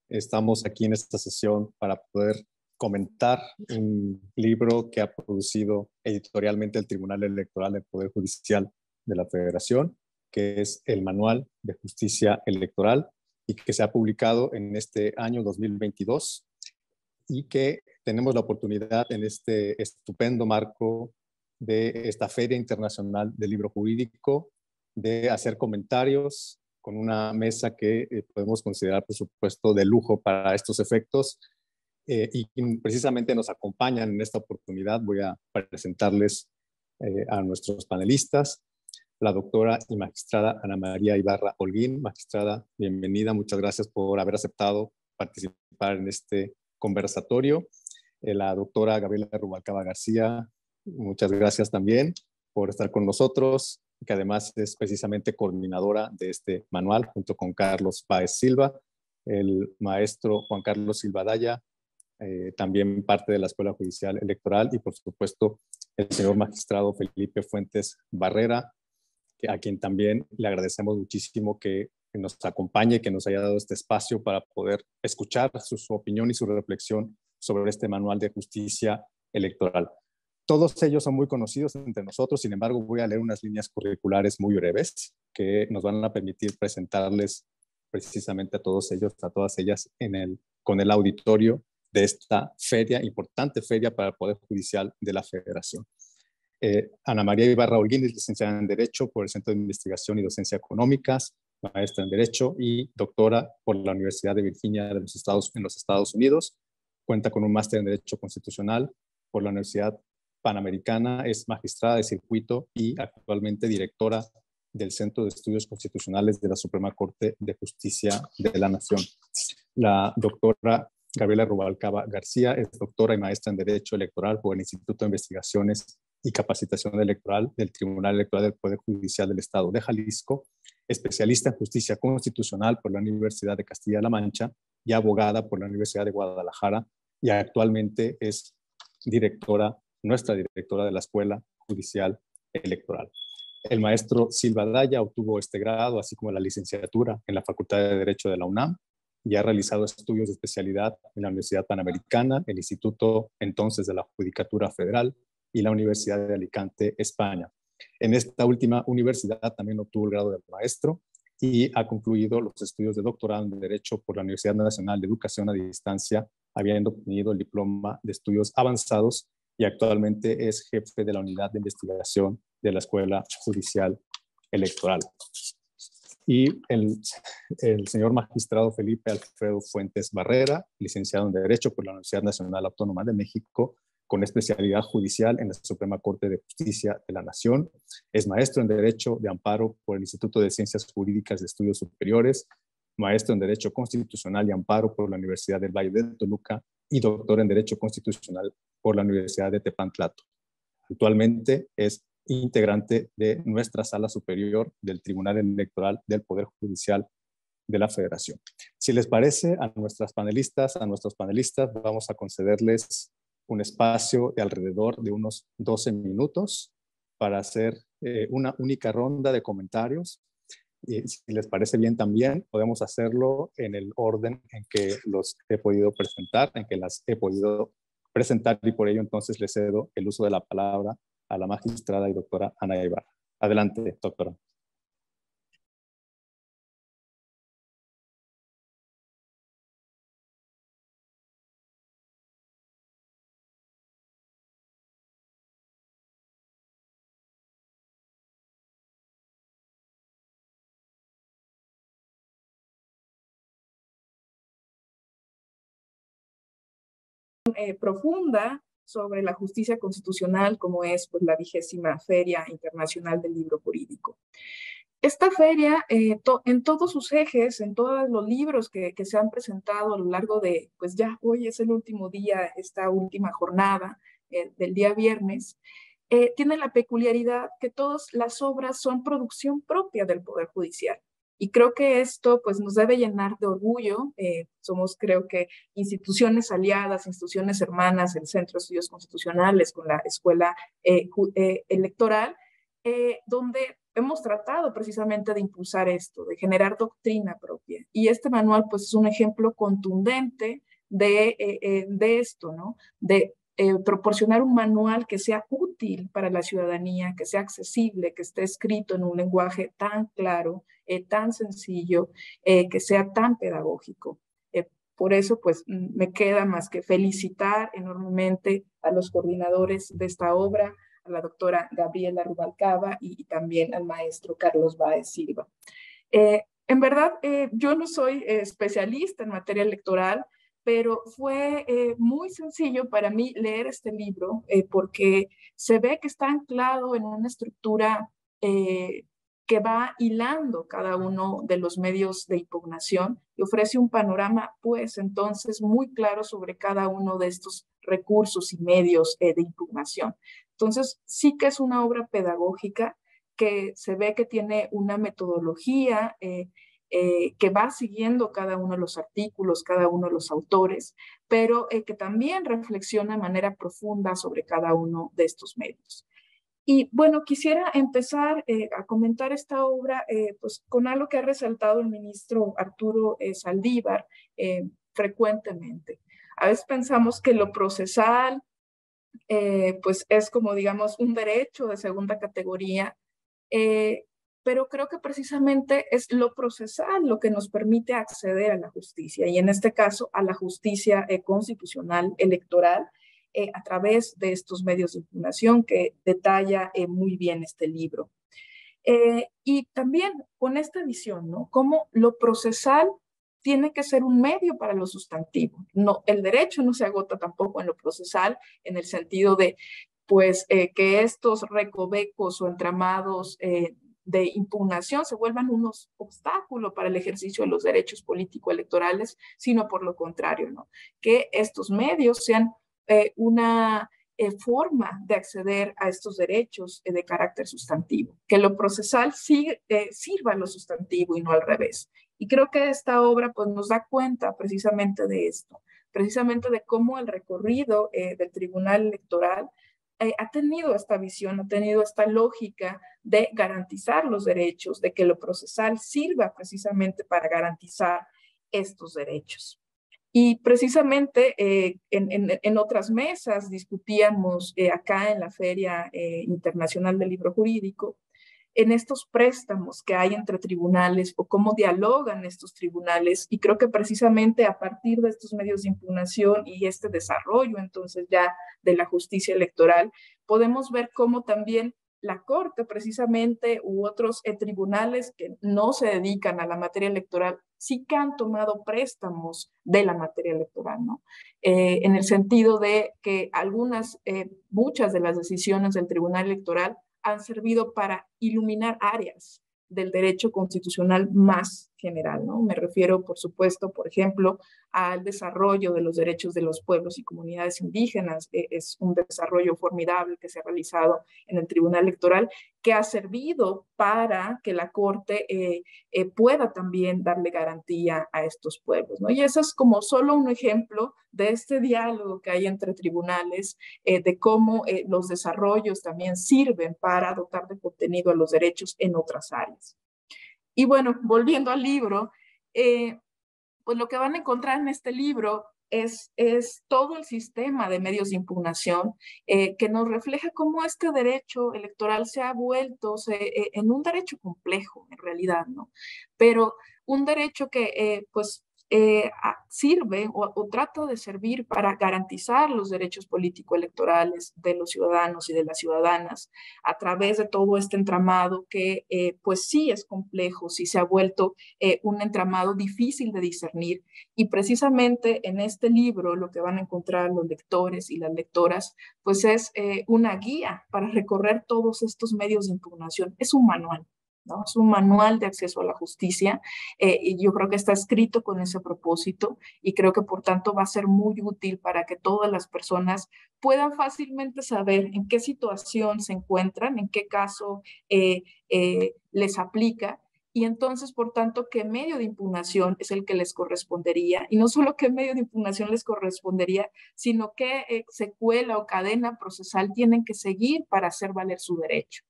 Estamos aquí en esta sesión para poder comentar un libro que ha producido editorialmente el Tribunal Electoral del Poder Judicial de la Federación, que es el Manual de Justicia Electoral y que se ha publicado en este año 2022 y que tenemos la oportunidad en este estupendo marco de esta Feria Internacional del Libro Jurídico de hacer comentarios con una mesa que podemos considerar, por supuesto, de lujo para estos efectos. Y precisamente nos acompañan en esta oportunidad. Voy a presentarles a nuestros panelistas. La doctora y magistrada Ana María Ibarra Holguín. Magistrada, bienvenida. Muchas gracias por haber aceptado participar en este conversatorio. La doctora Gabriela Rubalcaba García, muchas gracias también por estar con nosotros, que además es precisamente coordinadora de este manual junto con Carlos Páez Silva, el maestro Juan Carlos Silva Daya, también parte de la Escuela Judicial Electoral, y por supuesto el señor magistrado Felipe Fuentes Barrera, a quien también le agradecemos muchísimo que nos acompañe, que nos haya dado este espacio para poder escuchar su opinión y su reflexión sobre este manual de justicia electoral. Todos ellos son muy conocidos entre nosotros, sin embargo voy a leer unas líneas curriculares muy breves que nos van a permitir presentarles precisamente a todos ellos, a todas ellas con el auditorio de esta feria, importante feria para el Poder Judicial de la Federación. Ana María Ibarra Holguín es licenciada en Derecho por el Centro de Investigación y Docencia Económicas, maestra en Derecho y doctora por la Universidad de Virginia en los Estados Unidos. Cuenta con un máster en Derecho Constitucional por la Universidad Panamericana, es magistrada de circuito y actualmente directora del Centro de Estudios Constitucionales de la Suprema Corte de Justicia de la Nación. La doctora Gabriela Rubalcaba García es doctora y maestra en Derecho Electoral por el Instituto de Investigaciones y Capacitación Electoral del Tribunal Electoral del Poder Judicial del Estado de Jalisco, especialista en Justicia Constitucional por la Universidad de Castilla-La Mancha y abogada por la Universidad de Guadalajara, y actualmente es nuestra directora de la Escuela Judicial Electoral. El maestro Silva Daya obtuvo este grado, así como la licenciatura en la Facultad de Derecho de la UNAM, y ha realizado estudios de especialidad en la Universidad Panamericana, el Instituto entonces de la Judicatura Federal y la Universidad de Alicante, España. En esta última universidad también obtuvo el grado de maestro y ha concluido los estudios de doctorado en Derecho por la Universidad Nacional de Educación a Distancia, habiendo obtenido el diploma de estudios avanzados, y actualmente es jefe de la unidad de investigación de la Escuela Judicial Electoral. Y el señor magistrado Felipe Alfredo Fuentes Barrera, licenciado en Derecho por la Universidad Nacional Autónoma de México, con especialidad judicial en la Suprema Corte de Justicia de la Nación. Es maestro en Derecho de Amparo por el Instituto de Ciencias Jurídicas de Estudios Superiores, maestro en Derecho Constitucional y Amparo por la Universidad del Valle de Toluca y doctor en Derecho Constitucional por la Universidad de Tepantlato. Actualmente es integrante de nuestra Sala Superior del Tribunal Electoral del Poder Judicial de la Federación. Si les parece, a nuestros panelistas, vamos a concederles un espacio de alrededor de unos 12 minutos para hacer una única ronda de comentarios. Y si les parece bien también, podemos hacerlo en el orden en que los he podido presentar, y por ello entonces le cedo el uso de la palabra a la magistrada y doctora Ana Ibarra. Adelante, doctora. Profunda sobre la justicia constitucional, como es pues, la 20ª Feria Internacional del Libro Jurídico. Esta feria, en todos sus ejes, en todos los libros que se han presentado a lo largo de, pues ya hoy es el último día, esta última jornada del día viernes, tiene la peculiaridad que todas las obras son producción propia del Poder Judicial. Y creo que esto pues, nos debe llenar de orgullo. Somos, creo que, instituciones aliadas, instituciones hermanas, el Centro de Estudios Constitucionales con la Escuela Electoral, donde hemos tratado precisamente de impulsar esto, de generar doctrina propia. Y este manual pues es un ejemplo contundente de esto, ¿no? De proporcionar un manual que sea útil para la ciudadanía, que sea accesible, que esté escrito en un lenguaje tan claro, tan sencillo, que sea tan pedagógico. Por eso, pues, me queda más que felicitar enormemente a los coordinadores de esta obra, a la doctora Gabriela Rubalcaba y también al maestro Carlos Báez Silva. En verdad, yo no soy especialista en materia electoral, pero fue muy sencillo para mí leer este libro porque se ve que está anclado en una estructura que va hilando cada uno de los medios de impugnación y ofrece un panorama, pues entonces, muy claro sobre cada uno de estos recursos y medios de impugnación. Entonces, sí que es una obra pedagógica que se ve que tiene una metodología que va siguiendo cada uno de los artículos, cada uno de los autores, pero que también reflexiona de manera profunda sobre cada uno de estos medios. Y bueno, quisiera empezar a comentar esta obra pues con algo que ha resaltado el ministro Arturo Saldívar frecuentemente. A veces pensamos que lo procesal pues es como digamos un derecho de segunda categoría, pero creo que precisamente es lo procesal lo que nos permite acceder a la justicia y en este caso a la justicia constitucional electoral a través de estos medios de impugnación que detalla muy bien este libro. Y también con esta visión, ¿no? Cómo lo procesal tiene que ser un medio para lo sustantivo. No, el derecho no se agota tampoco en lo procesal, en el sentido de, pues, que estos recovecos o entramados de impugnación se vuelvan unos obstáculos para el ejercicio de los derechos político-electorales, sino por lo contrario, ¿no? Que estos medios sean una forma de acceder a estos derechos de carácter sustantivo, que lo procesal sirva a lo sustantivo y no al revés. Y creo que esta obra pues, nos da cuenta precisamente de esto, precisamente de cómo el recorrido del Tribunal Electoral ha tenido esta visión, ha tenido esta lógica de garantizar los derechos, de que lo procesal sirva precisamente para garantizar estos derechos. Y precisamente en otras mesas discutíamos acá en la Feria Internacional del Libro Jurídico, en estos préstamos que hay entre tribunales o cómo dialogan estos tribunales. Y creo que precisamente a partir de estos medios de impugnación y este desarrollo entonces ya de la justicia electoral, podemos ver cómo también la Corte precisamente u otros tribunales que no se dedican a la materia electoral sí que han tomado préstamos de la materia electoral, ¿no? En el sentido de que muchas de las decisiones del Tribunal Electoral han servido para iluminar áreas del derecho constitucional más general, ¿no? Me refiero, por supuesto, por ejemplo, al desarrollo de los derechos de los pueblos y comunidades indígenas. Es un desarrollo formidable que se ha realizado en el Tribunal Electoral, que ha servido para que la Corte pueda también darle garantía a estos pueblos, ¿no? Y eso es como solo un ejemplo de este diálogo que hay entre tribunales, de cómo los desarrollos también sirven para dotar de contenido a los derechos en otras áreas. Y bueno, volviendo al libro, pues lo que van a encontrar en este libro es todo el sistema de medios de impugnación que nos refleja cómo este derecho electoral se ha vuelto en un derecho complejo, en realidad, ¿no? Pero un derecho que, pues, sirve o trata de servir para garantizar los derechos político-electorales de los ciudadanos y de las ciudadanas a través de todo este entramado que, pues sí es complejo, sí se ha vuelto un entramado difícil de discernir. Y precisamente en este libro lo que van a encontrar los lectores y las lectoras, pues es una guía para recorrer todos estos medios de impugnación. Es un manual, ¿no? Es un manual de acceso a la justicia y yo creo que está escrito con ese propósito y creo que por tanto va a ser muy útil para que todas las personas puedan fácilmente saber en qué situación se encuentran, en qué caso les aplica y entonces, por tanto, qué medio de impugnación es el que les correspondería. Y no solo qué medio de impugnación les correspondería, sino qué secuela o cadena procesal tienen que seguir para hacer valer su derecho.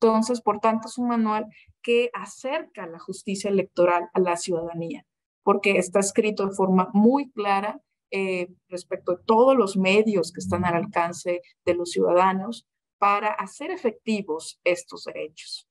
Entonces, por tanto, es un manual que acerca la justicia electoral a la ciudadanía, porque está escrito de forma muy clara respecto a todos los medios que están al alcance de los ciudadanos para hacer efectivos estos derechos.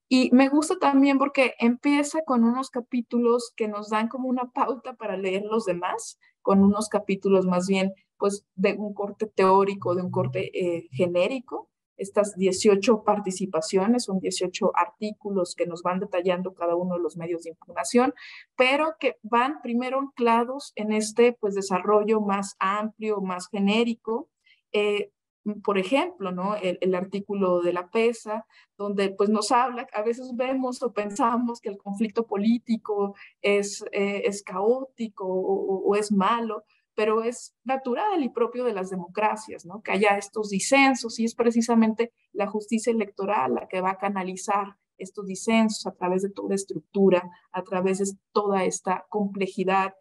Y me gusta también porque empieza con unos capítulos que nos dan como una pauta para leer los demás, con unos capítulos más bien pues de un corte teórico, de un corte genérico. Estas 18 participaciones son 18 artículos que nos van detallando cada uno de los medios de impugnación, pero que van primero anclados en este pues desarrollo más amplio, más genérico. Por ejemplo, ¿no? El artículo de la PESA, donde pues nos habla, a veces vemos o pensamos que el conflicto político es caótico o es malo, pero es natural y propio de las democracias, ¿no? Que haya estos disensos y es precisamente la justicia electoral la que va a canalizar estos disensos a través de toda estructura, a través de toda esta complejidad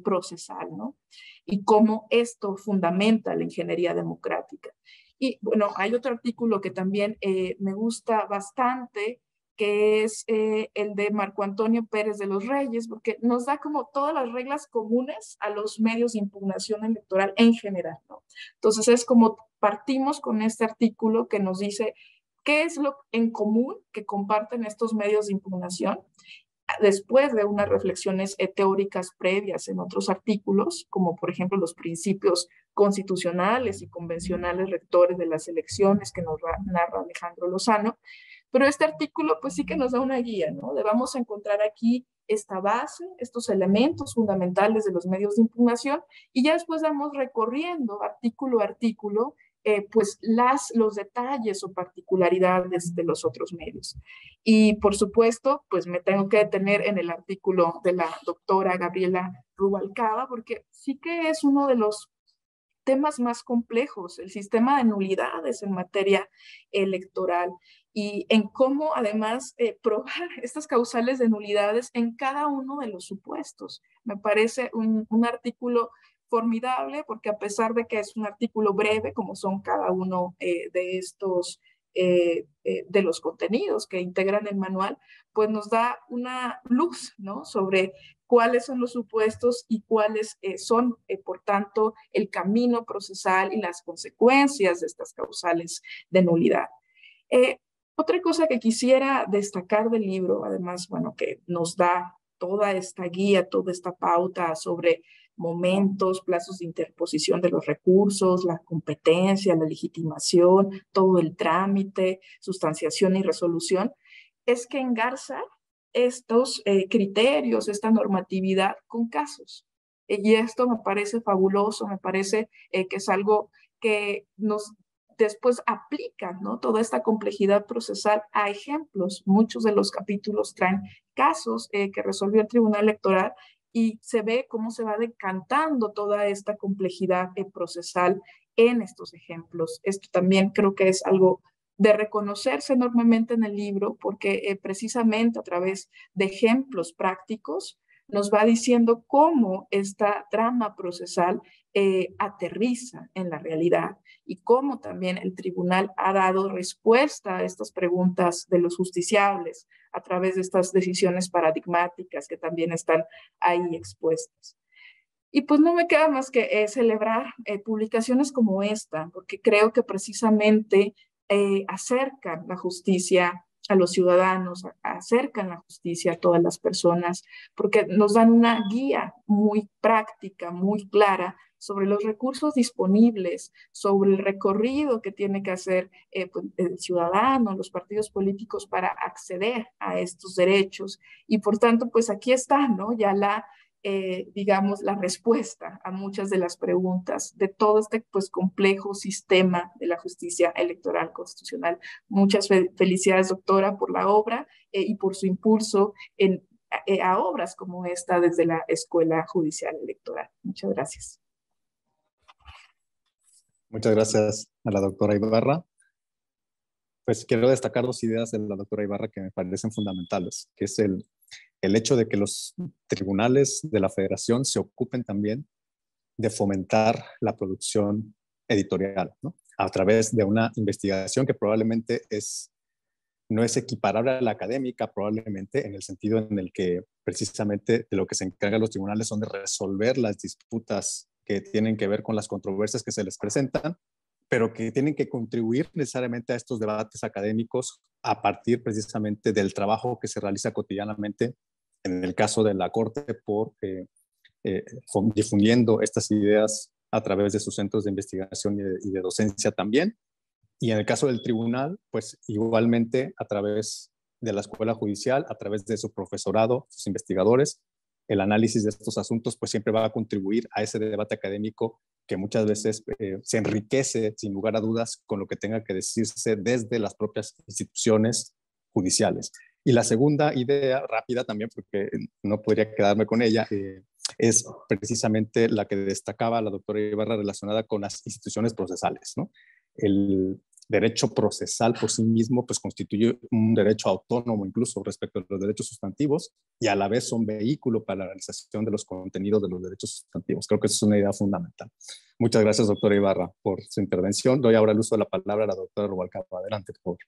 procesal, ¿no? Y cómo esto fundamenta la ingeniería democrática. Y bueno, hay otro artículo que también me gusta bastante, que es el de Marco Antonio Pérez de los Reyes, porque nos da como todas las reglas comunes a los medios de impugnación electoral en general, ¿no? Entonces es como partimos con este artículo que nos dice qué es lo en común que comparten estos medios de impugnación después de unas reflexiones teóricas previas en otros artículos, como por ejemplo los principios constitucionales y convencionales rectores de las elecciones que nos narra Alejandro Lozano. Pero este artículo pues sí que nos da una guía, ¿no? Le vamos a encontrar aquí esta base, estos elementos fundamentales de los medios de impugnación y ya después vamos recorriendo artículo a artículo pues los detalles o particularidades de los otros medios. Y por supuesto, pues me tengo que detener en el artículo de la doctora Gabriela Rubalcaba, porque sí que es uno de los temas más complejos, el sistema de nulidades en materia electoral y en cómo además probar estas causales de nulidades en cada uno de los supuestos. Me parece un artículo formidable porque a pesar de que es un artículo breve, como son cada uno de estos de los contenidos que integran el manual, pues nos da una luz, ¿no? Sobre cuáles son los supuestos y cuáles son, por tanto, el camino procesal y las consecuencias de estas causales de nulidad. Otra cosa que quisiera destacar del libro, además, bueno, que nos da toda esta guía, toda esta pauta sobre momentos, plazos de interposición de los recursos, la competencia, la legitimación, todo el trámite, sustanciación y resolución, es que engarza estos criterios, esta normatividad con casos. Y esto me parece fabuloso, me parece que es algo que nos después aplica, ¿no? Toda esta complejidad procesal a ejemplos. Muchos de los capítulos traen casos que resolvió el Tribunal Electoral y se ve cómo se va decantando toda esta complejidad procesal en estos ejemplos. Esto también creo que es algo de reconocerse enormemente en el libro, porque precisamente a través de ejemplos prácticos nos va diciendo cómo esta trama procesal aterriza en la realidad y cómo también el tribunal ha dado respuesta a estas preguntas de los justiciables a través de estas decisiones paradigmáticas que también están ahí expuestas. Y pues no me queda más que celebrar publicaciones como esta, porque creo que precisamente acercan la justicia a los ciudadanos, acercan la justicia a todas las personas, porque nos dan una guía muy práctica, muy clara sobre los recursos disponibles, sobre el recorrido que tiene que hacer pues, el ciudadano, los partidos políticos para acceder a estos derechos. Y por tanto, pues aquí está, ¿no? Ya digamos, la respuesta a muchas de las preguntas de todo este pues, complejo sistema de la justicia electoral constitucional. Muchas felicidades, doctora, por la obra y por su impulso a obras como esta desde la Escuela Judicial Electoral. Muchas gracias. Muchas gracias a la doctora Ibarra. Pues quiero destacar dos ideas de la doctora Ibarra que me parecen fundamentales, que es el hecho de que los tribunales de la Federación se ocupen también de fomentar la producción editorial, ¿no? A través de una investigación que probablemente es no es equiparable a la académica probablemente, en el sentido en el que precisamente de lo que se encargan los tribunales son de resolver las disputas que tienen que ver con las controversias que se les presentan, pero que tienen que contribuir necesariamente a estos debates académicos a partir precisamente del trabajo que se realiza cotidianamente, en el caso de la Corte, por difundiendo estas ideas a través de sus centros de investigación y de docencia también. Y en el caso del tribunal, pues igualmente a través de la escuela judicial, a través de su profesorado, sus investigadores, el análisis de estos asuntos pues siempre va a contribuir a ese debate académico que muchas veces se enriquece sin lugar a dudas con lo que tenga que decirse desde las propias instituciones judiciales. Y la segunda idea, rápida también, porque no podría quedarme con ella, es precisamente la que destacaba la doctora Ibarra relacionada con las instituciones procesales, ¿no? El derecho procesal por sí mismo pues constituye un derecho autónomo incluso respecto a los derechos sustantivos y a la vez son vehículo para la realización de los contenidos de los derechos sustantivos. Creo que eso es una idea fundamental. Muchas gracias, doctora Ibarra, por su intervención. Doy ahora el uso de la palabra a la doctora Rubalcaba. Adelante, por favor.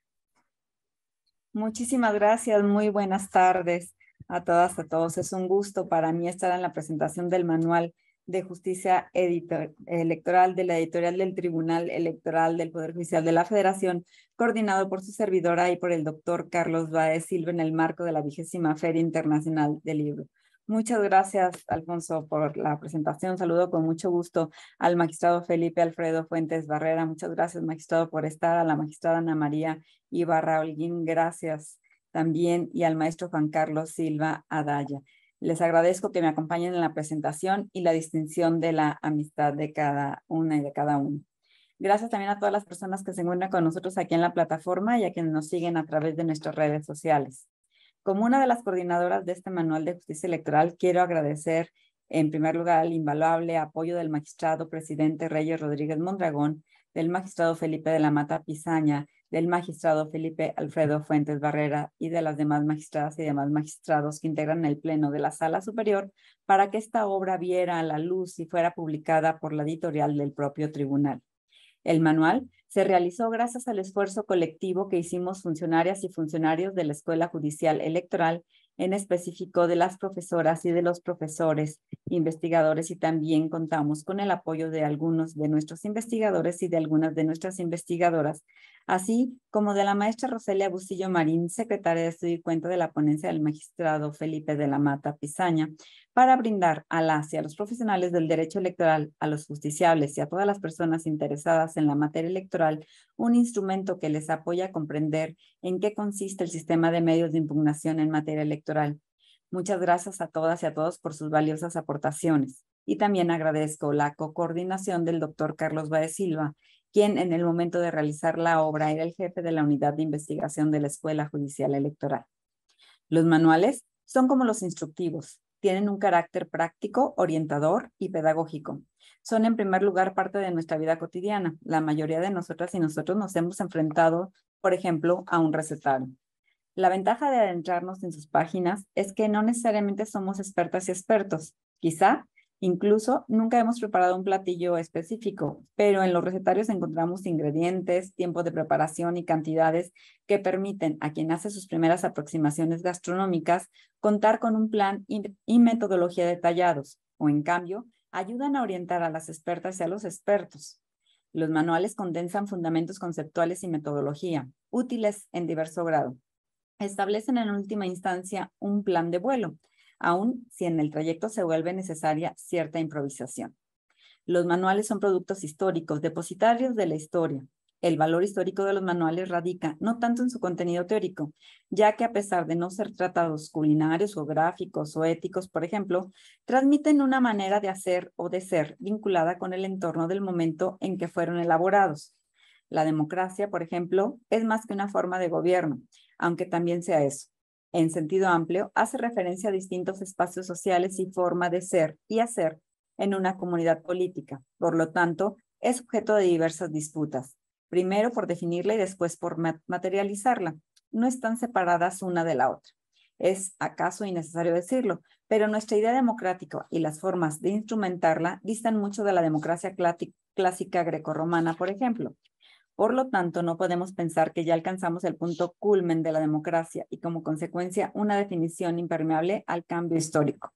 Muchísimas gracias. Muy buenas tardes a todas, a todos. Es un gusto para mí estar en la presentación del Manual de Justicia Electoral de la editorial del Tribunal Electoral del Poder Judicial de la Federación, coordinado por su servidora y por el doctor Carlos Báez Silva en el marco de la 20ª Feria Internacional del Libro. Muchas gracias, Alfonso, por la presentación. Saludo con mucho gusto al magistrado Felipe Alfredo Fuentes Barrera. Muchas gracias, magistrado, por estar. A la magistrada Ana María Ibarra Holguín, gracias también. Y al maestro Juan Carlos Silva Adaya. Les agradezco que me acompañen en la presentación y la distinción de la amistad de cada una y de cada uno. Gracias también a todas las personas que se encuentran con nosotros aquí en la plataforma y a quienes nos siguen a través de nuestras redes sociales. Como una de las coordinadoras de este Manual de Justicia Electoral, quiero agradecer en primer lugar el invaluable apoyo del magistrado presidente Reyes Rodríguez Mondragón, del magistrado Felipe de la Mata Pizaña, del magistrado Felipe Alfredo Fuentes Barrera y de las demás magistradas y demás magistrados que integran el Pleno de la Sala Superior para que esta obra viera a la luz y fuera publicada por la editorial del propio tribunal. El manual se realizó gracias al esfuerzo colectivo que hicimos funcionarias y funcionarios de la Escuela Judicial Electoral, en específico de las profesoras y de los profesores, investigadores, y también contamos con el apoyo de algunos de nuestros investigadores y de algunas de nuestras investigadoras, así como de la maestra Roselia Bustillo Marín, secretaria de Estudio y Cuenta de la ponencia del magistrado Felipe de la Mata Pizaña, para brindar a las y a los profesionales del derecho electoral, a los justiciables y a todas las personas interesadas en la materia electoral, un instrumento que les apoya a comprender en qué consiste el sistema de medios de impugnación en materia electoral. Muchas gracias a todas y a todos por sus valiosas aportaciones. Y también agradezco la coordinación del doctor Carlos Báez Silva, quien en el momento de realizar la obra era el jefe de la unidad de investigación de la Escuela Judicial Electoral. Los manuales son como los instructivos. Tienen un carácter práctico, orientador y pedagógico. Son en primer lugar parte de nuestra vida cotidiana. La mayoría de nosotras y nosotros nos hemos enfrentado, por ejemplo, a un recetario. La ventaja de adentrarnos en sus páginas es que no necesariamente somos expertas y expertos. Quizá, incluso, nunca hemos preparado un platillo específico, pero en los recetarios encontramos ingredientes, tiempo de preparación y cantidades que permiten a quien hace sus primeras aproximaciones gastronómicas contar con un plan y metodología detallados, o en cambio, ayudan a orientar a las expertas y a los expertos. Los manuales condensan fundamentos conceptuales y metodología, útiles en diverso grado. Establecen en última instancia un plan de vuelo, aun si en el trayecto se vuelve necesaria cierta improvisación. Los manuales son productos históricos, depositarios de la historia. El valor histórico de los manuales radica no tanto en su contenido teórico, ya que a pesar de no ser tratados culinarios o gráficos o éticos, por ejemplo, transmiten una manera de hacer o de ser vinculada con el entorno del momento en que fueron elaborados. La democracia, por ejemplo, es más que una forma de gobierno, aunque también sea eso. En sentido amplio, hace referencia a distintos espacios sociales y forma de ser y hacer en una comunidad política. Por lo tanto, es objeto de diversas disputas. Primero por definirla y después por materializarla. No están separadas una de la otra. Es acaso innecesario decirlo, pero nuestra idea democrática y las formas de instrumentarla distan mucho de la democracia clásica grecorromana, por ejemplo. Por lo tanto, no podemos pensar que ya alcanzamos el punto culmen de la democracia y como consecuencia una definición impermeable al cambio histórico.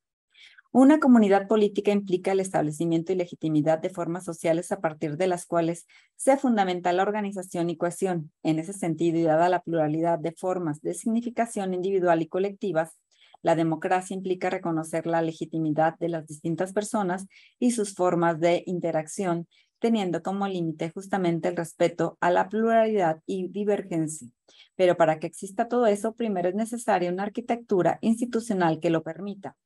Una comunidad política implica el establecimiento y legitimidad de formas sociales a partir de las cuales se fundamenta la organización y cohesión. En ese sentido, y dada la pluralidad de formas de significación individual y colectivas, la democracia implica reconocer la legitimidad de las distintas personas y sus formas de interacción, teniendo como límite justamente el respeto a la pluralidad y divergencia. Pero para que exista todo eso, primero es necesaria una arquitectura institucional que lo permita.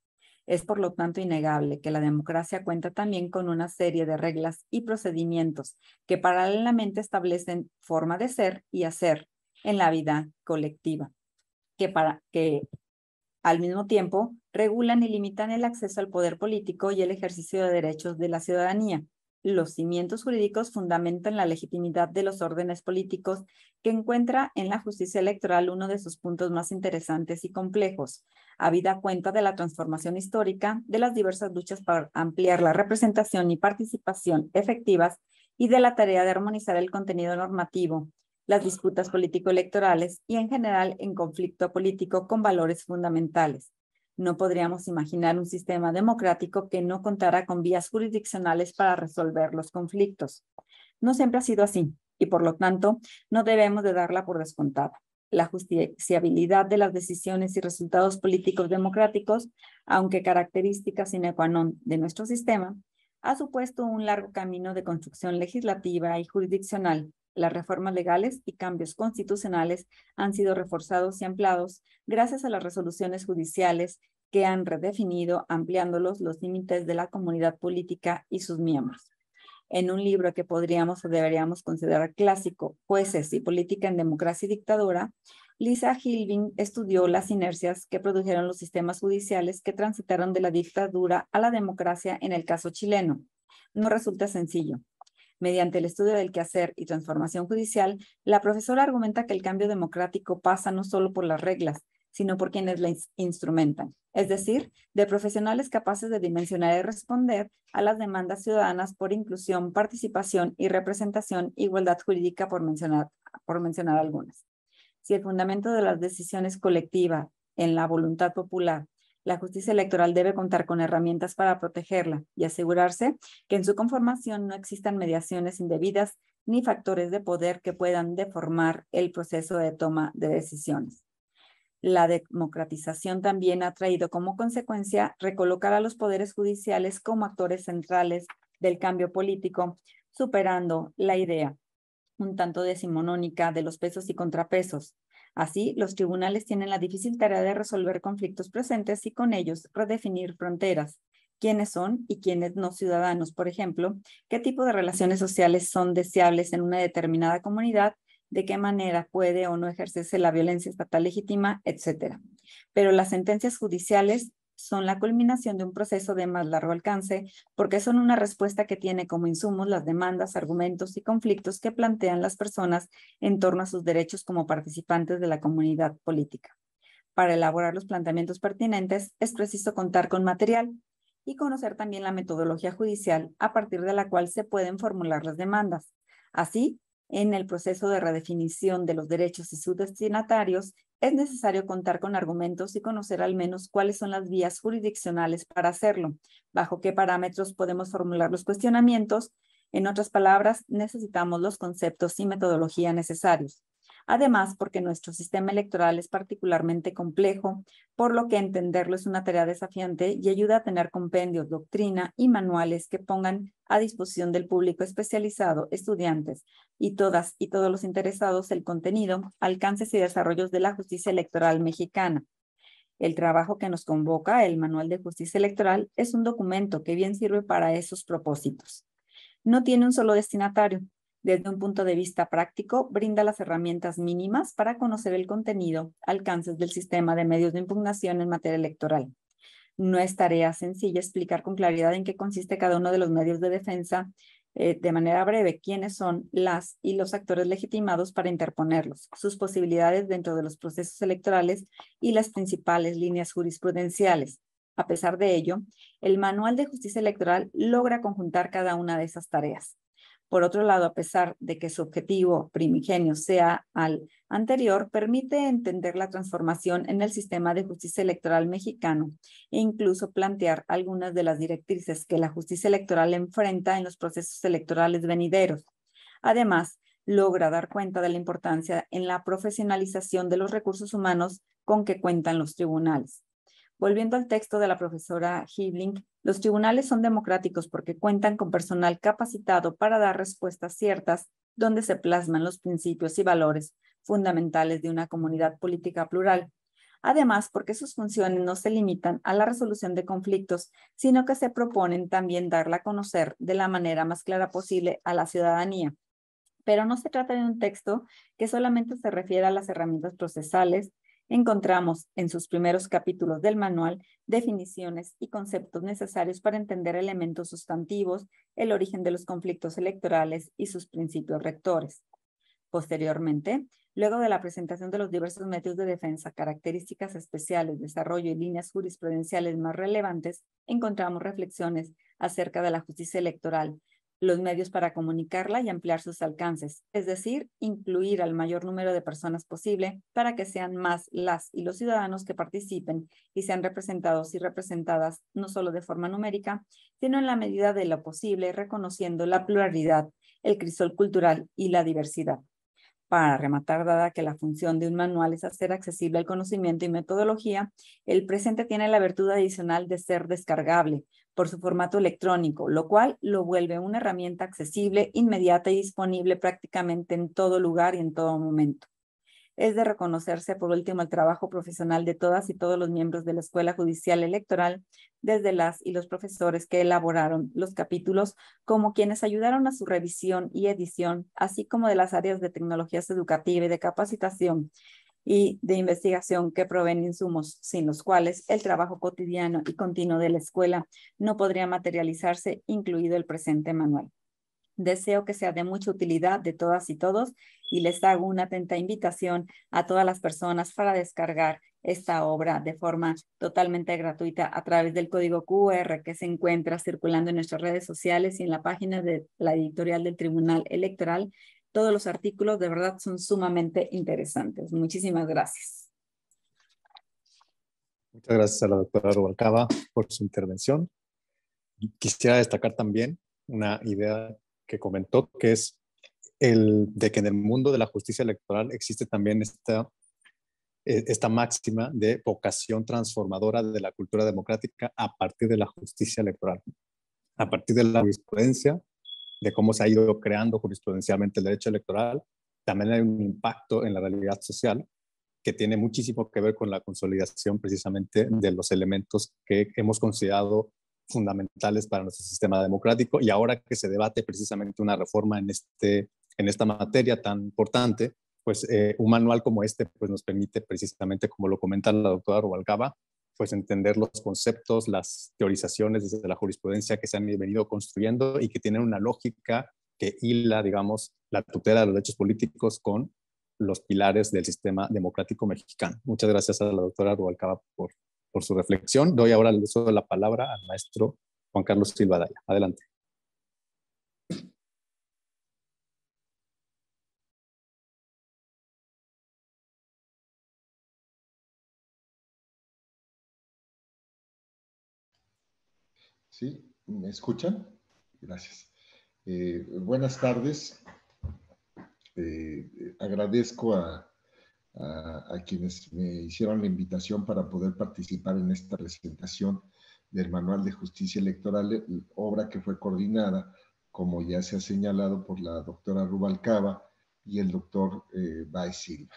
Es por lo tanto innegable que la democracia cuenta también con una serie de reglas y procedimientos que paralelamente establecen forma de ser y hacer en la vida colectiva, que al mismo tiempo regulan y limitan el acceso al poder político y el ejercicio de derechos de la ciudadanía. Los cimientos jurídicos fundamentan la legitimidad de los órdenes políticos, que encuentra en la justicia electoral uno de sus puntos más interesantes y complejos, habida cuenta de la transformación histórica, de las diversas luchas para ampliar la representación y participación efectivas y de la tarea de armonizar el contenido normativo, las disputas político-electorales y en general en conflicto político con valores fundamentales. No podríamos imaginar un sistema democrático que no contara con vías jurisdiccionales para resolver los conflictos. No siempre ha sido así y por lo tanto no debemos de darla por descontada. La justiciabilidad de las decisiones y resultados políticos democráticos, aunque característica sine qua non de nuestro sistema, ha supuesto un largo camino de construcción legislativa y jurisdiccional. Las reformas legales y cambios constitucionales han sido reforzados y ampliados gracias a las resoluciones judiciales que han redefinido, ampliándolos, los límites de la comunidad política y sus miembros. En un libro que podríamos o deberíamos considerar clásico, Jueces y Política en Democracia y Dictadura, Lisa Hilbing estudió las inercias que produjeron los sistemas judiciales que transitaron de la dictadura a la democracia en el caso chileno. No resulta sencillo. Mediante el estudio del quehacer y transformación judicial, la profesora argumenta que el cambio democrático pasa no solo por las reglas, sino por quienes la instrumentan, es decir, de profesionales capaces de dimensionar y responder a las demandas ciudadanas por inclusión, participación y representación, igualdad jurídica, por mencionar algunas. Si el fundamento de las decisiones colectivas en la voluntad popular, la justicia electoral debe contar con herramientas para protegerla y asegurarse que en su conformación no existan mediaciones indebidas ni factores de poder que puedan deformar el proceso de toma de decisiones. La democratización también ha traído como consecuencia recolocar a los poderes judiciales como actores centrales del cambio político, superando la idea un tanto decimonónica de los pesos y contrapesos. Así, los tribunales tienen la difícil tarea de resolver conflictos presentes y con ellos redefinir fronteras. ¿Quiénes son y quiénes no ciudadanos, por ejemplo? ¿Qué tipo de relaciones sociales son deseables en una determinada comunidad? ¿De qué manera puede o no ejercerse la violencia estatal legítima? Etcétera. Pero las sentencias judiciales son la culminación de un proceso de más largo alcance porque son una respuesta que tiene como insumos las demandas, argumentos y conflictos que plantean las personas en torno a sus derechos como participantes de la comunidad política. Para elaborar los planteamientos pertinentes es preciso contar con material y conocer también la metodología judicial a partir de la cual se pueden formular las demandas. Así, en el proceso de redefinición de los derechos y sus destinatarios, es necesario contar con argumentos y conocer al menos cuáles son las vías jurisdiccionales para hacerlo, bajo qué parámetros podemos formular los cuestionamientos. En otras palabras, necesitamos los conceptos y metodología necesarios. Además, porque nuestro sistema electoral es particularmente complejo, por lo que entenderlo es una tarea desafiante y ayuda a tener compendios, doctrina y manuales que pongan a disposición del público especializado, estudiantes y todas y todos los interesados el contenido, alcances y desarrollos de la justicia electoral mexicana. El trabajo que nos convoca, el Manual de Justicia Electoral, es un documento que bien sirve para esos propósitos. No tiene un solo destinatario. Desde un punto de vista práctico, brinda las herramientas mínimas para conocer el contenido, alcances del sistema de medios de impugnación en materia electoral. No es tarea sencilla explicar con claridad en qué consiste cada uno de los medios de defensa, de manera breve, quiénes son las y los actores legitimados para interponerlos, sus posibilidades dentro de los procesos electorales y las principales líneas jurisprudenciales. A pesar de ello, el Manual de Justicia Electoral logra conjuntar cada una de esas tareas. Por otro lado, a pesar de que su objetivo primigenio sea al anterior, permite entender la transformación en el sistema de justicia electoral mexicano e incluso plantear algunas de las directrices que la justicia electoral enfrenta en los procesos electorales venideros. Además, logra dar cuenta de la importancia en la profesionalización de los recursos humanos con que cuentan los tribunales. Volviendo al texto de la profesora Hibling, los tribunales son democráticos porque cuentan con personal capacitado para dar respuestas ciertas donde se plasman los principios y valores fundamentales de una comunidad política plural. Además, porque sus funciones no se limitan a la resolución de conflictos, sino que se proponen también darla a conocer de la manera más clara posible a la ciudadanía. Pero no se trata de un texto que solamente se refiere a las herramientas procesales. Encontramos en sus primeros capítulos del manual definiciones y conceptos necesarios para entender elementos sustantivos, el origen de los conflictos electorales y sus principios rectores. Posteriormente, luego de la presentación de los diversos medios de defensa, características especiales, desarrollo y líneas jurisprudenciales más relevantes, encontramos reflexiones acerca de la justicia electoral, los medios para comunicarla y ampliar sus alcances, es decir, incluir al mayor número de personas posible para que sean más las y los ciudadanos que participen y sean representados y representadas no solo de forma numérica, sino en la medida de lo posible, reconociendo la pluralidad, el crisol cultural y la diversidad. Para rematar, dada que la función de un manual es hacer accesible el conocimiento y metodología, el presente tiene la virtud adicional de ser descargable por su formato electrónico, lo cual lo vuelve una herramienta accesible, inmediata y disponible prácticamente en todo lugar y en todo momento. Es de reconocerse, por último, el trabajo profesional de todas y todos los miembros de la Escuela Judicial Electoral, desde las y los profesores que elaboraron los capítulos, como quienes ayudaron a su revisión y edición, así como de las áreas de tecnologías educativas y de capacitación y de investigación que proveen insumos, sin los cuales el trabajo cotidiano y continuo de la escuela no podría materializarse, incluido el presente manual. Deseo que sea de mucha utilidad de todas y todos y les hago una atenta invitación a todas las personas para descargar esta obra de forma totalmente gratuita a través del código QR que se encuentra circulando en nuestras redes sociales y en la página de la editorial del Tribunal Electoral. Todos los artículos de verdad son sumamente interesantes. Muchísimas gracias. Muchas gracias a la doctora Rubalcaba por su intervención. Quisiera destacar también una idea que comentó, que es el de que en el mundo de la justicia electoral existe también esta máxima de vocación transformadora de la cultura democrática a partir de la justicia electoral, a partir de la jurisprudencia, de cómo se ha ido creando jurisprudencialmente el derecho electoral. También hay un impacto en la realidad social que tiene muchísimo que ver con la consolidación precisamente de los elementos que hemos considerado fundamentales para nuestro sistema democrático, y ahora que se debate precisamente una reforma en esta materia tan importante, pues un manual como este pues nos permite precisamente, como lo comenta la doctora Rubalcaba, pues entender los conceptos, las teorizaciones desde la jurisprudencia que se han venido construyendo y que tienen una lógica que hila, digamos, la tutela de los derechos políticos con los pilares del sistema democrático mexicano. Muchas gracias a la doctora Rubalcaba por su reflexión. Doy ahora el uso de la palabra al maestro Juan Carlos Silva Daya. Adelante. ¿Sí? ¿Me escuchan? Gracias. Buenas tardes. Agradezco a quienes me hicieron la invitación para poder participar en esta presentación del Manual de Justicia Electoral, obra que fue coordinada, como ya se ha señalado, por la doctora Rubalcaba y el doctor Baez Silva.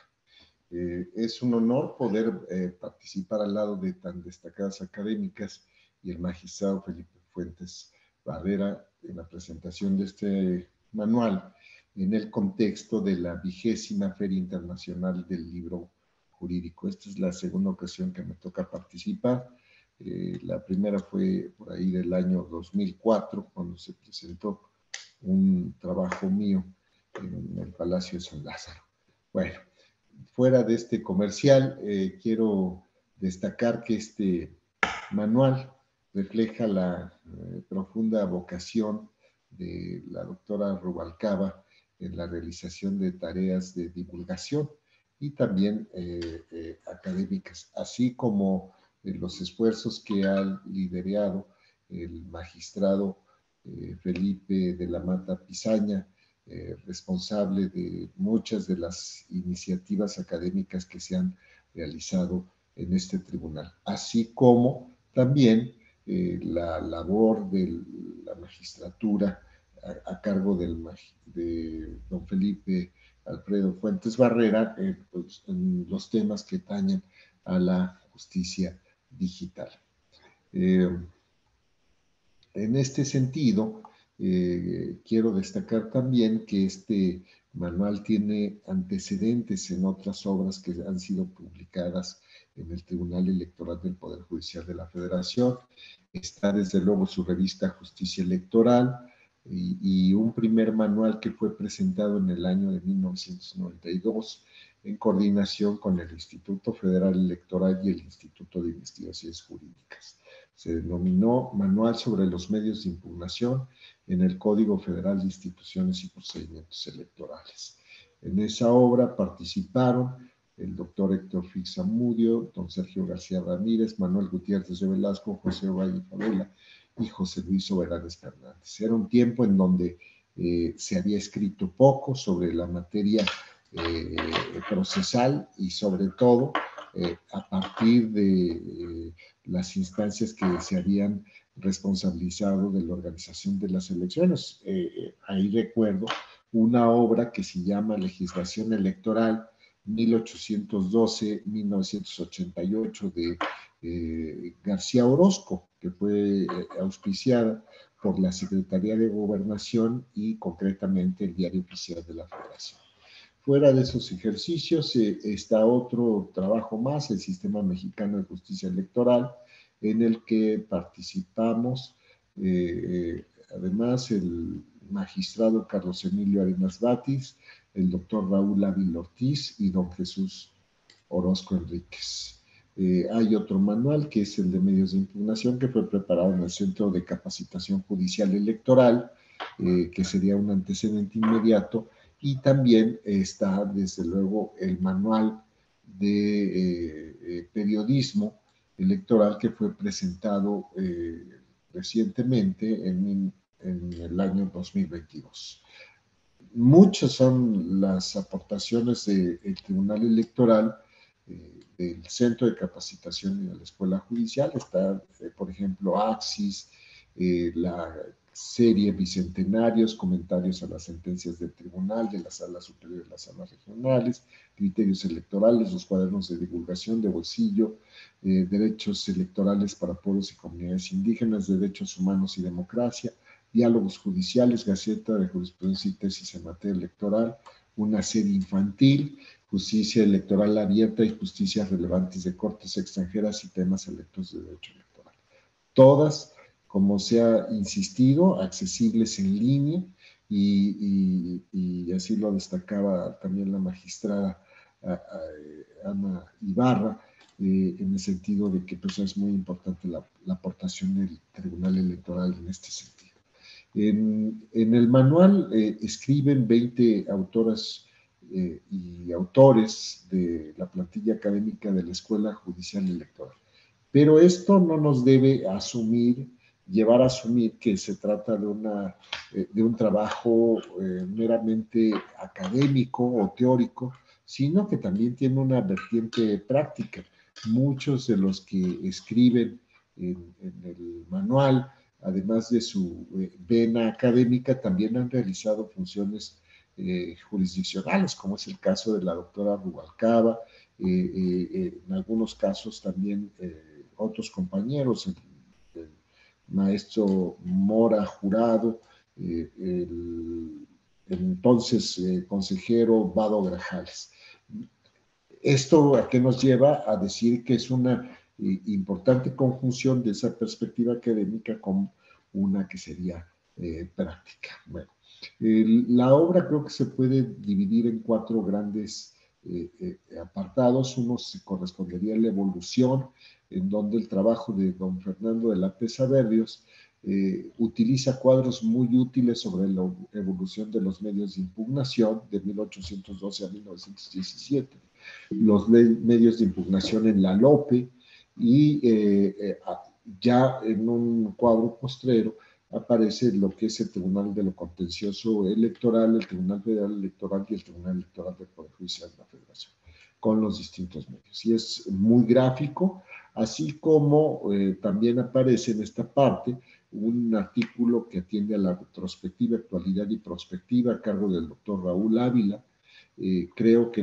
Es un honor poder participar al lado de tan destacadas académicas y el magistrado Felipe Fuentes Barrera en la presentación de este manual en el contexto de la 20ª Feria Internacional del Libro Jurídico. Esta es la segunda ocasión que me toca participar. La primera fue por ahí del año 2004, cuando se presentó un trabajo mío en el Palacio de San Lázaro. Bueno, fuera de este comercial, quiero destacar que este manual refleja la profunda vocación de la doctora Rubalcaba en la realización de tareas de divulgación y también académicas, así como los esfuerzos que ha liderado el magistrado Felipe de la Mata Pizaña, responsable de muchas de las iniciativas académicas que se han realizado en este tribunal, así como también la labor de la magistratura a cargo de don Felipe Alfredo Fuentes Barrera, pues, en los temas que atañen a la justicia digital. En este sentido, quiero destacar también que este manual tiene antecedentes en otras obras que han sido publicadas en el Tribunal Electoral del Poder Judicial de la Federación. Está desde luego su revista Justicia Electoral y un primer manual que fue presentado en el año de 1992 en coordinación con el Instituto Federal Electoral y el Instituto de Investigaciones Jurídicas. Se denominó Manual sobre los medios de impugnación en el Código Federal de Instituciones y Procedimientos Electorales. En esa obra participaron el doctor Héctor Fix Zamudio, don Sergio García Ramírez, Manuel Gutiérrez de Velasco, José Valle Favela y José Luis Soberanes Fernández. Era un tiempo en donde se había escrito poco sobre la materia procesal y sobre todo a partir de las instancias que se habían responsabilizado de la organización de las elecciones. Ahí recuerdo una obra que se llama Legislación Electoral 1812-1988 de García Orozco, que fue auspiciada por la Secretaría de Gobernación y concretamente el Diario Oficial de la Federación. Fuera de esos ejercicios está otro trabajo más, el Sistema Mexicano de Justicia Electoral, en el que participamos, además, el magistrado Carlos Emilio Arenas Batis, el doctor Raúl Ávila Ortiz y don Jesús Orozco Enríquez. Hay otro manual que es el de medios de impugnación que fue preparado en el Centro de Capacitación Judicial Electoral, que sería un antecedente inmediato, y también está desde luego el manual de periodismo electoral que fue presentado recientemente en el año 2022. Muchas son las aportaciones del Tribunal Electoral, del Centro de Capacitación y de la Escuela Judicial. Está, por ejemplo, Axis, la serie Bicentenarios, comentarios a las sentencias del Tribunal, de la Sala Superior y de las Salas Regionales, criterios electorales, los cuadernos de divulgación de bolsillo, derechos electorales para pueblos y comunidades indígenas, derechos humanos y democracia, diálogos judiciales, Gaceta de Jurisprudencia y Tesis en materia electoral, una serie infantil, justicia electoral abierta y justicias relevantes de cortes extranjeras y temas electos de derecho electoral. Todas, como se ha insistido, accesibles en línea y así lo destacaba también la magistrada Ana Ibarra, en el sentido de que pues, es muy importante la aportación del Tribunal Electoral en este sentido. En el manual escriben 20 autoras y autores de la plantilla académica de la Escuela Judicial Electoral. Pero esto no nos debe llevar a asumir que se trata de un trabajo meramente académico o teórico, sino que también tiene una vertiente práctica. Muchos de los que escriben en el manual, además de su vena académica, también han realizado funciones jurisdiccionales, como es el caso de la doctora Rubalcaba, en algunos casos también otros compañeros, el maestro Mora Jurado, el entonces consejero Vado Grajales. ¿Esto a qué nos lleva? A decir que es una importante conjunción de esa perspectiva académica con una que sería práctica. Bueno, la obra creo que se puede dividir en 4 grandes apartados. Uno se correspondería a la evolución, en donde el trabajo de don Fernando de la Pesa Berrios utiliza cuadros muy útiles sobre la evolución de los medios de impugnación de 1812 a 1917, los medios de impugnación en la LOPE, y ya en un cuadro postrero aparece lo que es el Tribunal de lo Contencioso Electoral, el Tribunal Federal Electoral y el Tribunal Electoral del Poder Judicial de la Federación, con los distintos medios. Y es muy gráfico, así como también aparece en esta parte un artículo que atiende a la retrospectiva, actualidad y prospectiva a cargo del doctor Raúl Ávila. Creo que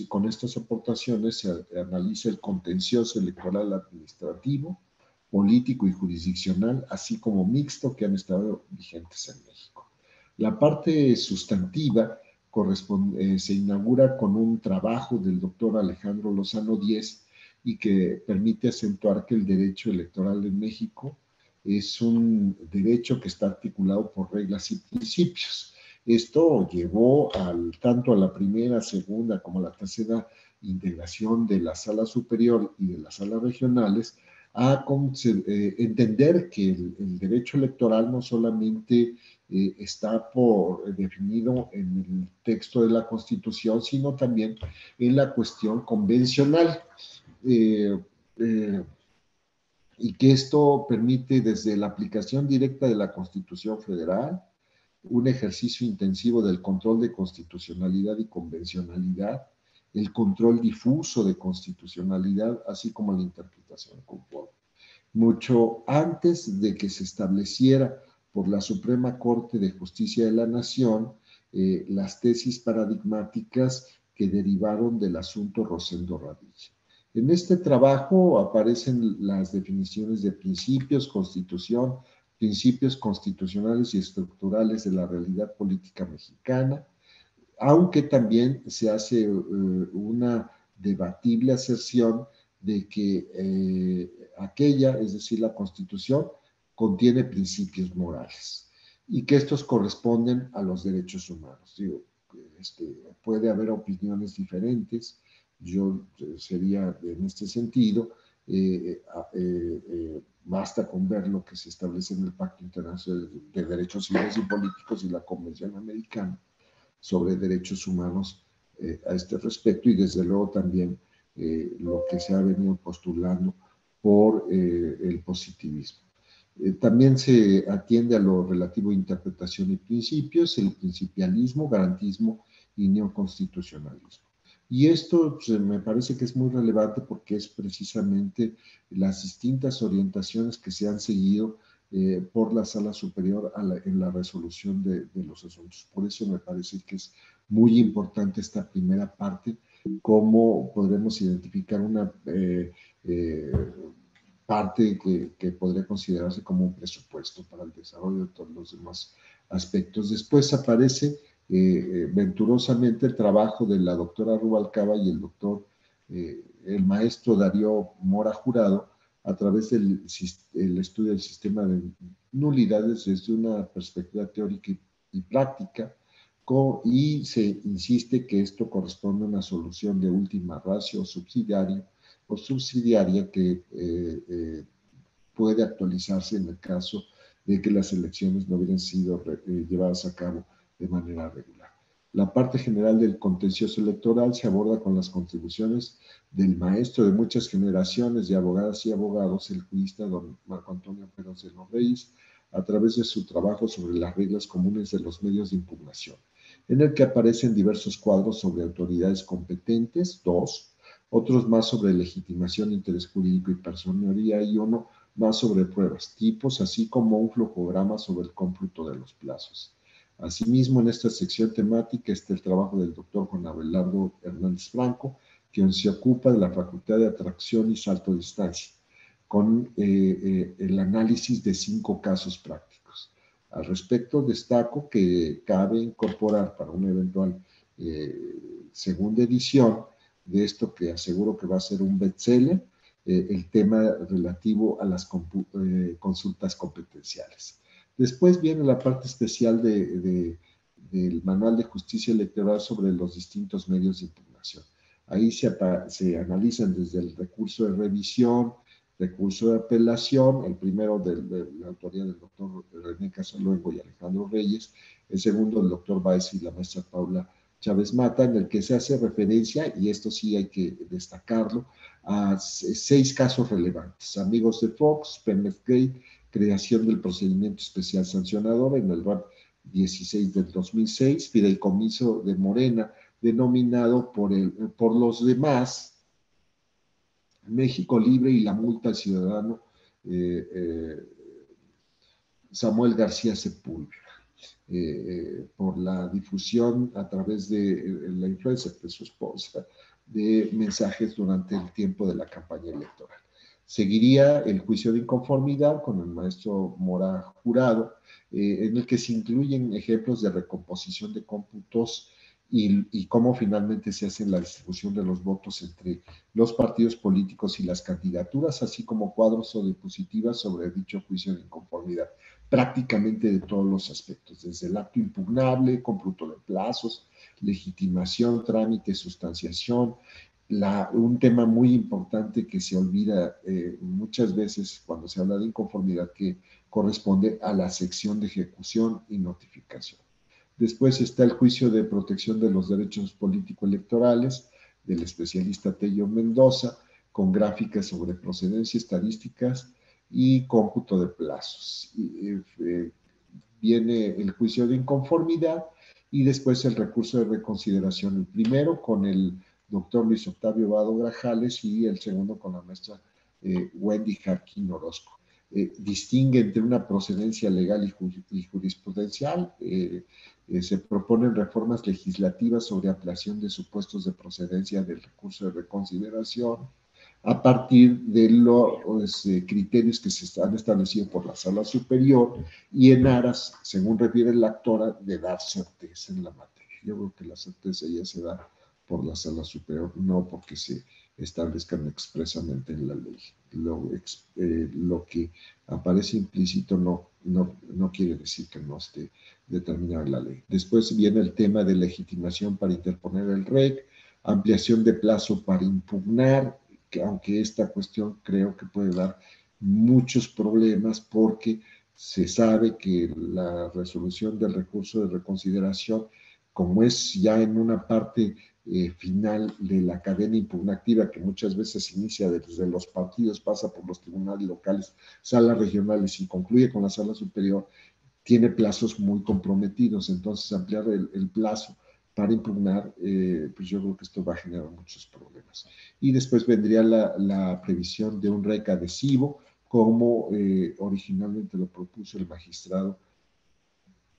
con estas aportaciones se analiza el contencioso electoral administrativo, político y jurisdiccional, así como mixto, que han estado vigentes en México. La parte sustantiva se inaugura con un trabajo del doctor Alejandro Lozano Díez y que permite acentuar que el derecho electoral en México es un derecho que está articulado por reglas y principios. Esto llevó tanto a la primera, segunda como a la tercera integración de la Sala Superior y de las salas regionales a entender que el derecho electoral no solamente está definido en el texto de la Constitución, sino también en la cuestión convencional. Y que esto permite desde la aplicación directa de la Constitución Federal, un ejercicio intensivo del control de constitucionalidad y convencionalidad, el control difuso de constitucionalidad, así como la interpretación conforme. Mucho antes de que se estableciera por la Suprema Corte de Justicia de la Nación las tesis paradigmáticas que derivaron del asunto Rosendo Radilla. En este trabajo aparecen las definiciones de principios, constitución, principios constitucionales y estructurales de la realidad política mexicana, aunque también se hace una debatible aserción de que aquella, es decir, la Constitución, contiene principios morales y que estos corresponden a los derechos humanos. Digo, puede haber opiniones diferentes, yo sería en este sentido, basta con ver lo que se establece en el Pacto Internacional de Derechos Civiles y Políticos y la Convención Americana sobre Derechos Humanos a este respecto, y desde luego también lo que se ha venido postulando por el positivismo. También se atiende a lo relativo a interpretación y principios, el principialismo, garantismo y neoconstitucionalismo. Y esto pues, me parece que es muy relevante porque es precisamente las distintas orientaciones que se han seguido por la Sala Superior en la resolución de los asuntos. Por eso me parece que es muy importante esta primera parte, cómo podremos identificar una parte que podría considerarse como un presupuesto para el desarrollo de todos los demás aspectos. Después aparece venturosamente el trabajo de la doctora Rubalcaba y el maestro Darío Mora Jurado, a través del estudio del sistema de nulidades desde una perspectiva teórica y práctica, y se insiste que esto corresponde a una solución de última ratio o subsidiaria que puede actualizarse en el caso de que las elecciones no hubieran sido llevadas a cabo de manera regular. La parte general del contencioso electoral se aborda con las contribuciones del maestro de muchas generaciones de abogadas y abogados, el jurista don Marco Antonio Pérez de los Reyes, a través de su trabajo sobre las reglas comunes de los medios de impugnación, en el que aparecen diversos cuadros sobre autoridades competentes, 2, otros más sobre legitimación, interés jurídico y personería, y uno más sobre pruebas, tipos, así como un flujograma sobre el cómputo de los plazos. Asimismo, en esta sección temática está el trabajo del doctor Juan Abelardo Hernández Franco, quien se ocupa de la facultad de atracción y salto de distancia, con el análisis de 5 casos prácticos. Al respecto, destaco que cabe incorporar para una eventual segunda edición de esto, que aseguro que va a ser un bestseller, el tema relativo a las consultas competenciales. Después viene la parte especial del Manual de Justicia Electoral sobre los distintos medios de impugnación. Ahí se analizan desde el recurso de revisión, recurso de apelación, el primero de la autoría del doctor René Casaluengo y Alejandro Reyes, el segundo del doctor Báez y la maestra Paula Chávez Mata, en el que se hace referencia, y esto sí hay que destacarlo, a 6 casos relevantes: Amigos de Fox, Pemex Gate, creación del procedimiento especial sancionador en el RAP 16 del 2006, fideicomiso de Morena, denominado por los demás México Libre, y la multa al ciudadano Samuel García Sepúlveda, por la difusión a través de la influencia de su esposa de mensajes durante el tiempo de la campaña electoral. Seguiría el juicio de inconformidad con el maestro Mora Jurado, en el que se incluyen ejemplos de recomposición de cómputos y cómo finalmente se hace la distribución de los votos entre los partidos políticos y las candidaturas, así como cuadros o diapositivas sobre dicho juicio de inconformidad, prácticamente de todos los aspectos, desde el acto impugnable, cómputo de plazos, legitimación, trámite, sustanciación. Un tema muy importante que se olvida muchas veces cuando se habla de inconformidad, que corresponde a la sección de ejecución y notificación. Después está el juicio de protección de los derechos político-electorales del especialista Tello Mendoza, con gráficas sobre procedencia, estadísticas y cómputo de plazos. Viene el juicio de inconformidad y después el recurso de reconsideración, el primero con el doctor Luis Octavio Vado Grajales y el segundo con la maestra Wendy Jarquín Orozco. Distingue entre una procedencia legal y jurisprudencial. Se proponen reformas legislativas sobre ampliación de supuestos de procedencia del recurso de reconsideración a partir de los criterios que se han establecido por la Sala Superior y en aras, según refiere la actora, de dar certeza en la materia. Yo creo que la certeza ya se da por la Sala Superior, no porque se establezcan expresamente en la ley. Lo que aparece implícito no quiere decir que no esté determinada en la ley. Después viene el tema de legitimación para interponer el REC, ampliación de plazo para impugnar, que aunque esta cuestión creo que puede dar muchos problemas porque se sabe que la resolución del recurso de reconsideración, como es ya en una parte final de la cadena impugnativa que muchas veces inicia desde los partidos, pasa por los tribunales locales, salas regionales y concluye con la sala superior, tiene plazos muy comprometidos. Entonces ampliar el plazo para impugnar, pues yo creo que esto va a generar muchos problemas. Y después vendría la previsión de un REC adhesivo, como originalmente lo propuso el magistrado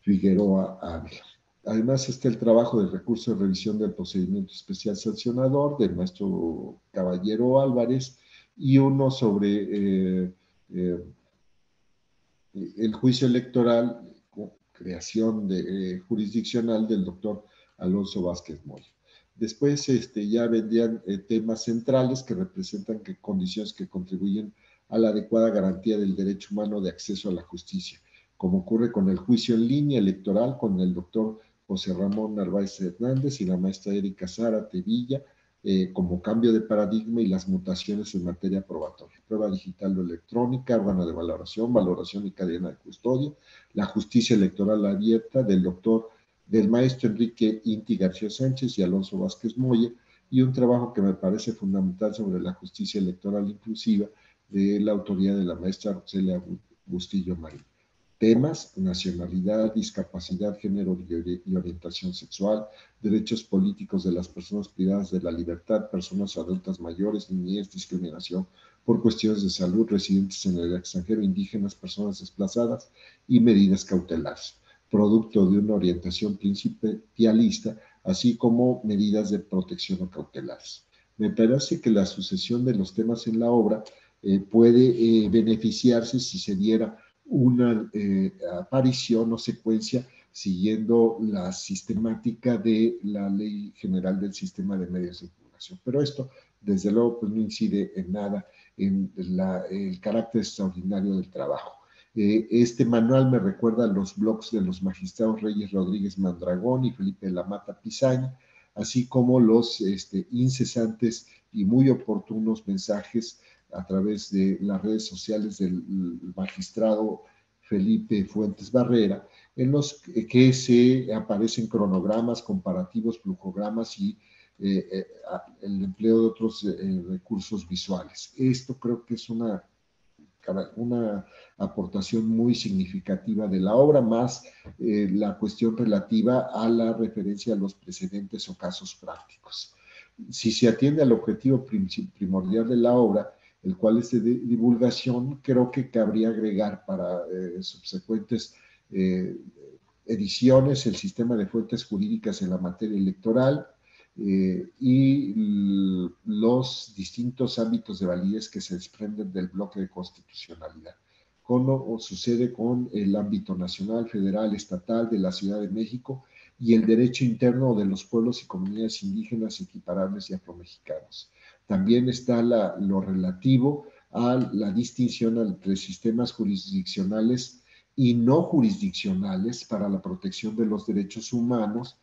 Figueroa Ávila. Además está el trabajo del recurso de revisión del procedimiento especial sancionador del maestro Caballero Álvarez y uno sobre el juicio electoral, creación jurisdiccional del doctor Alonso Vázquez Moya. Después ya vendrían temas centrales que representan condiciones que contribuyen a la adecuada garantía del derecho humano de acceso a la justicia, como ocurre con el juicio en línea electoral con el doctor José Ramón Narváez Hernández y la maestra Erika Zárate Villa, como cambio de paradigma y las mutaciones en materia probatoria. Prueba digital o electrónica, órgano de valoración y cadena de custodia, la justicia electoral abierta del maestro Enrique Inti García Sánchez y Alonso Vázquez Moya, y un trabajo que me parece fundamental sobre la justicia electoral inclusiva de la autoría de la maestra Roselia Bustillo Marín. Temas: nacionalidad, discapacidad, género y orientación sexual, derechos políticos de las personas privadas de la libertad, personas adultas mayores, niñez, discriminación por cuestiones de salud, residentes en el extranjero, indígenas, personas desplazadas y medidas cautelares, producto de una orientación principialista, así como medidas de protección o cautelares. Me parece que la sucesión de los temas en la obra puede beneficiarse si se diera una aparición o secuencia siguiendo la sistemática de la Ley General del Sistema de Medios de Impugnación. Pero esto, desde luego, pues no incide en nada en el carácter extraordinario del trabajo. Este manual me recuerda a los blogs de los magistrados Reyes Rodríguez Mandragón y Felipe de la Mata Pizaña, así como los incesantes y muy oportunos mensajes a través de las redes sociales del magistrado Felipe Fuentes Barrera, en los que se aparecen cronogramas, comparativos, flujogramas y el empleo de otros recursos visuales. Esto creo que es una aportación muy significativa de la obra, más la cuestión relativa a la referencia a los precedentes o casos prácticos. Si se atiende al objetivo primordial de la obra, el cual es de divulgación, creo que cabría agregar para subsecuentes ediciones el sistema de fuentes jurídicas en la materia electoral, y los distintos ámbitos de validez que se desprenden del bloque de constitucionalidad, como sucede con el ámbito nacional, federal, estatal, de la Ciudad de México y el derecho interno de los pueblos y comunidades indígenas, equiparables y afromexicanos. También está lo relativo a la distinción entre sistemas jurisdiccionales y no jurisdiccionales para la protección de los derechos humanos,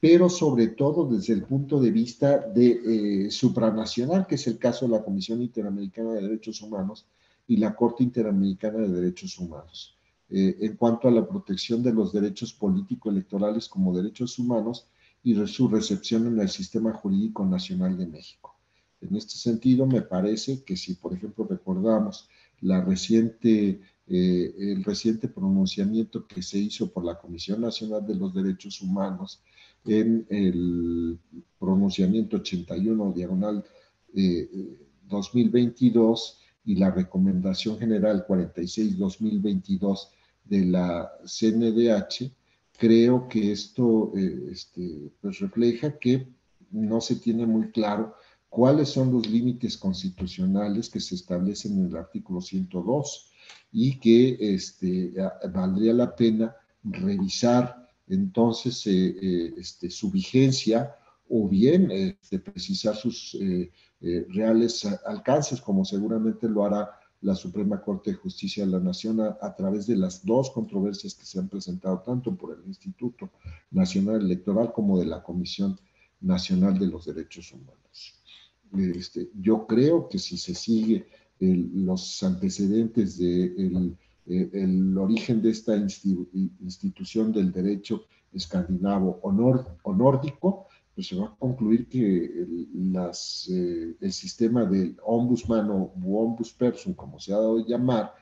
pero sobre todo desde el punto de vista de supranacional, que es el caso de la Comisión Interamericana de Derechos Humanos y la Corte Interamericana de Derechos Humanos, en cuanto a la protección de los derechos político-electorales como derechos humanos y su recepción en el sistema jurídico nacional de México. En este sentido, me parece que si, por ejemplo, recordamos el reciente pronunciamiento que se hizo por la Comisión Nacional de los Derechos Humanos en el pronunciamiento 81/2022 y la recomendación general 46/2022 de la CNDH, creo que esto pues refleja que no se tiene muy claro cuáles son los límites constitucionales que se establecen en el artículo 102 y que valdría la pena revisar entonces su vigencia o bien precisar sus reales alcances, como seguramente lo hará la Suprema Corte de Justicia de la Nación a través de las dos controversias que se han presentado tanto por el Instituto Nacional Electoral como de la Comisión Nacional de los Derechos Humanos. Yo creo que si se sigue los antecedentes del origen de esta institución del derecho escandinavo o nórdico, pues se va a concluir que el sistema del ombudsman o ombudsperson, como se ha dado a llamar,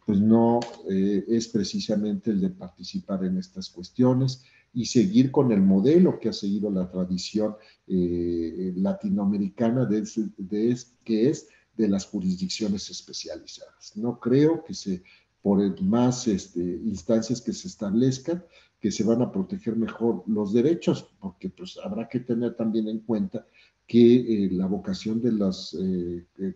pues no es precisamente el de participar en estas cuestiones y seguir con el modelo que ha seguido la tradición latinoamericana que es de las jurisdicciones especializadas. No creo que por más instancias que se establezcan, que se van a proteger mejor los derechos, porque pues habrá que tener también en cuenta que la vocación de las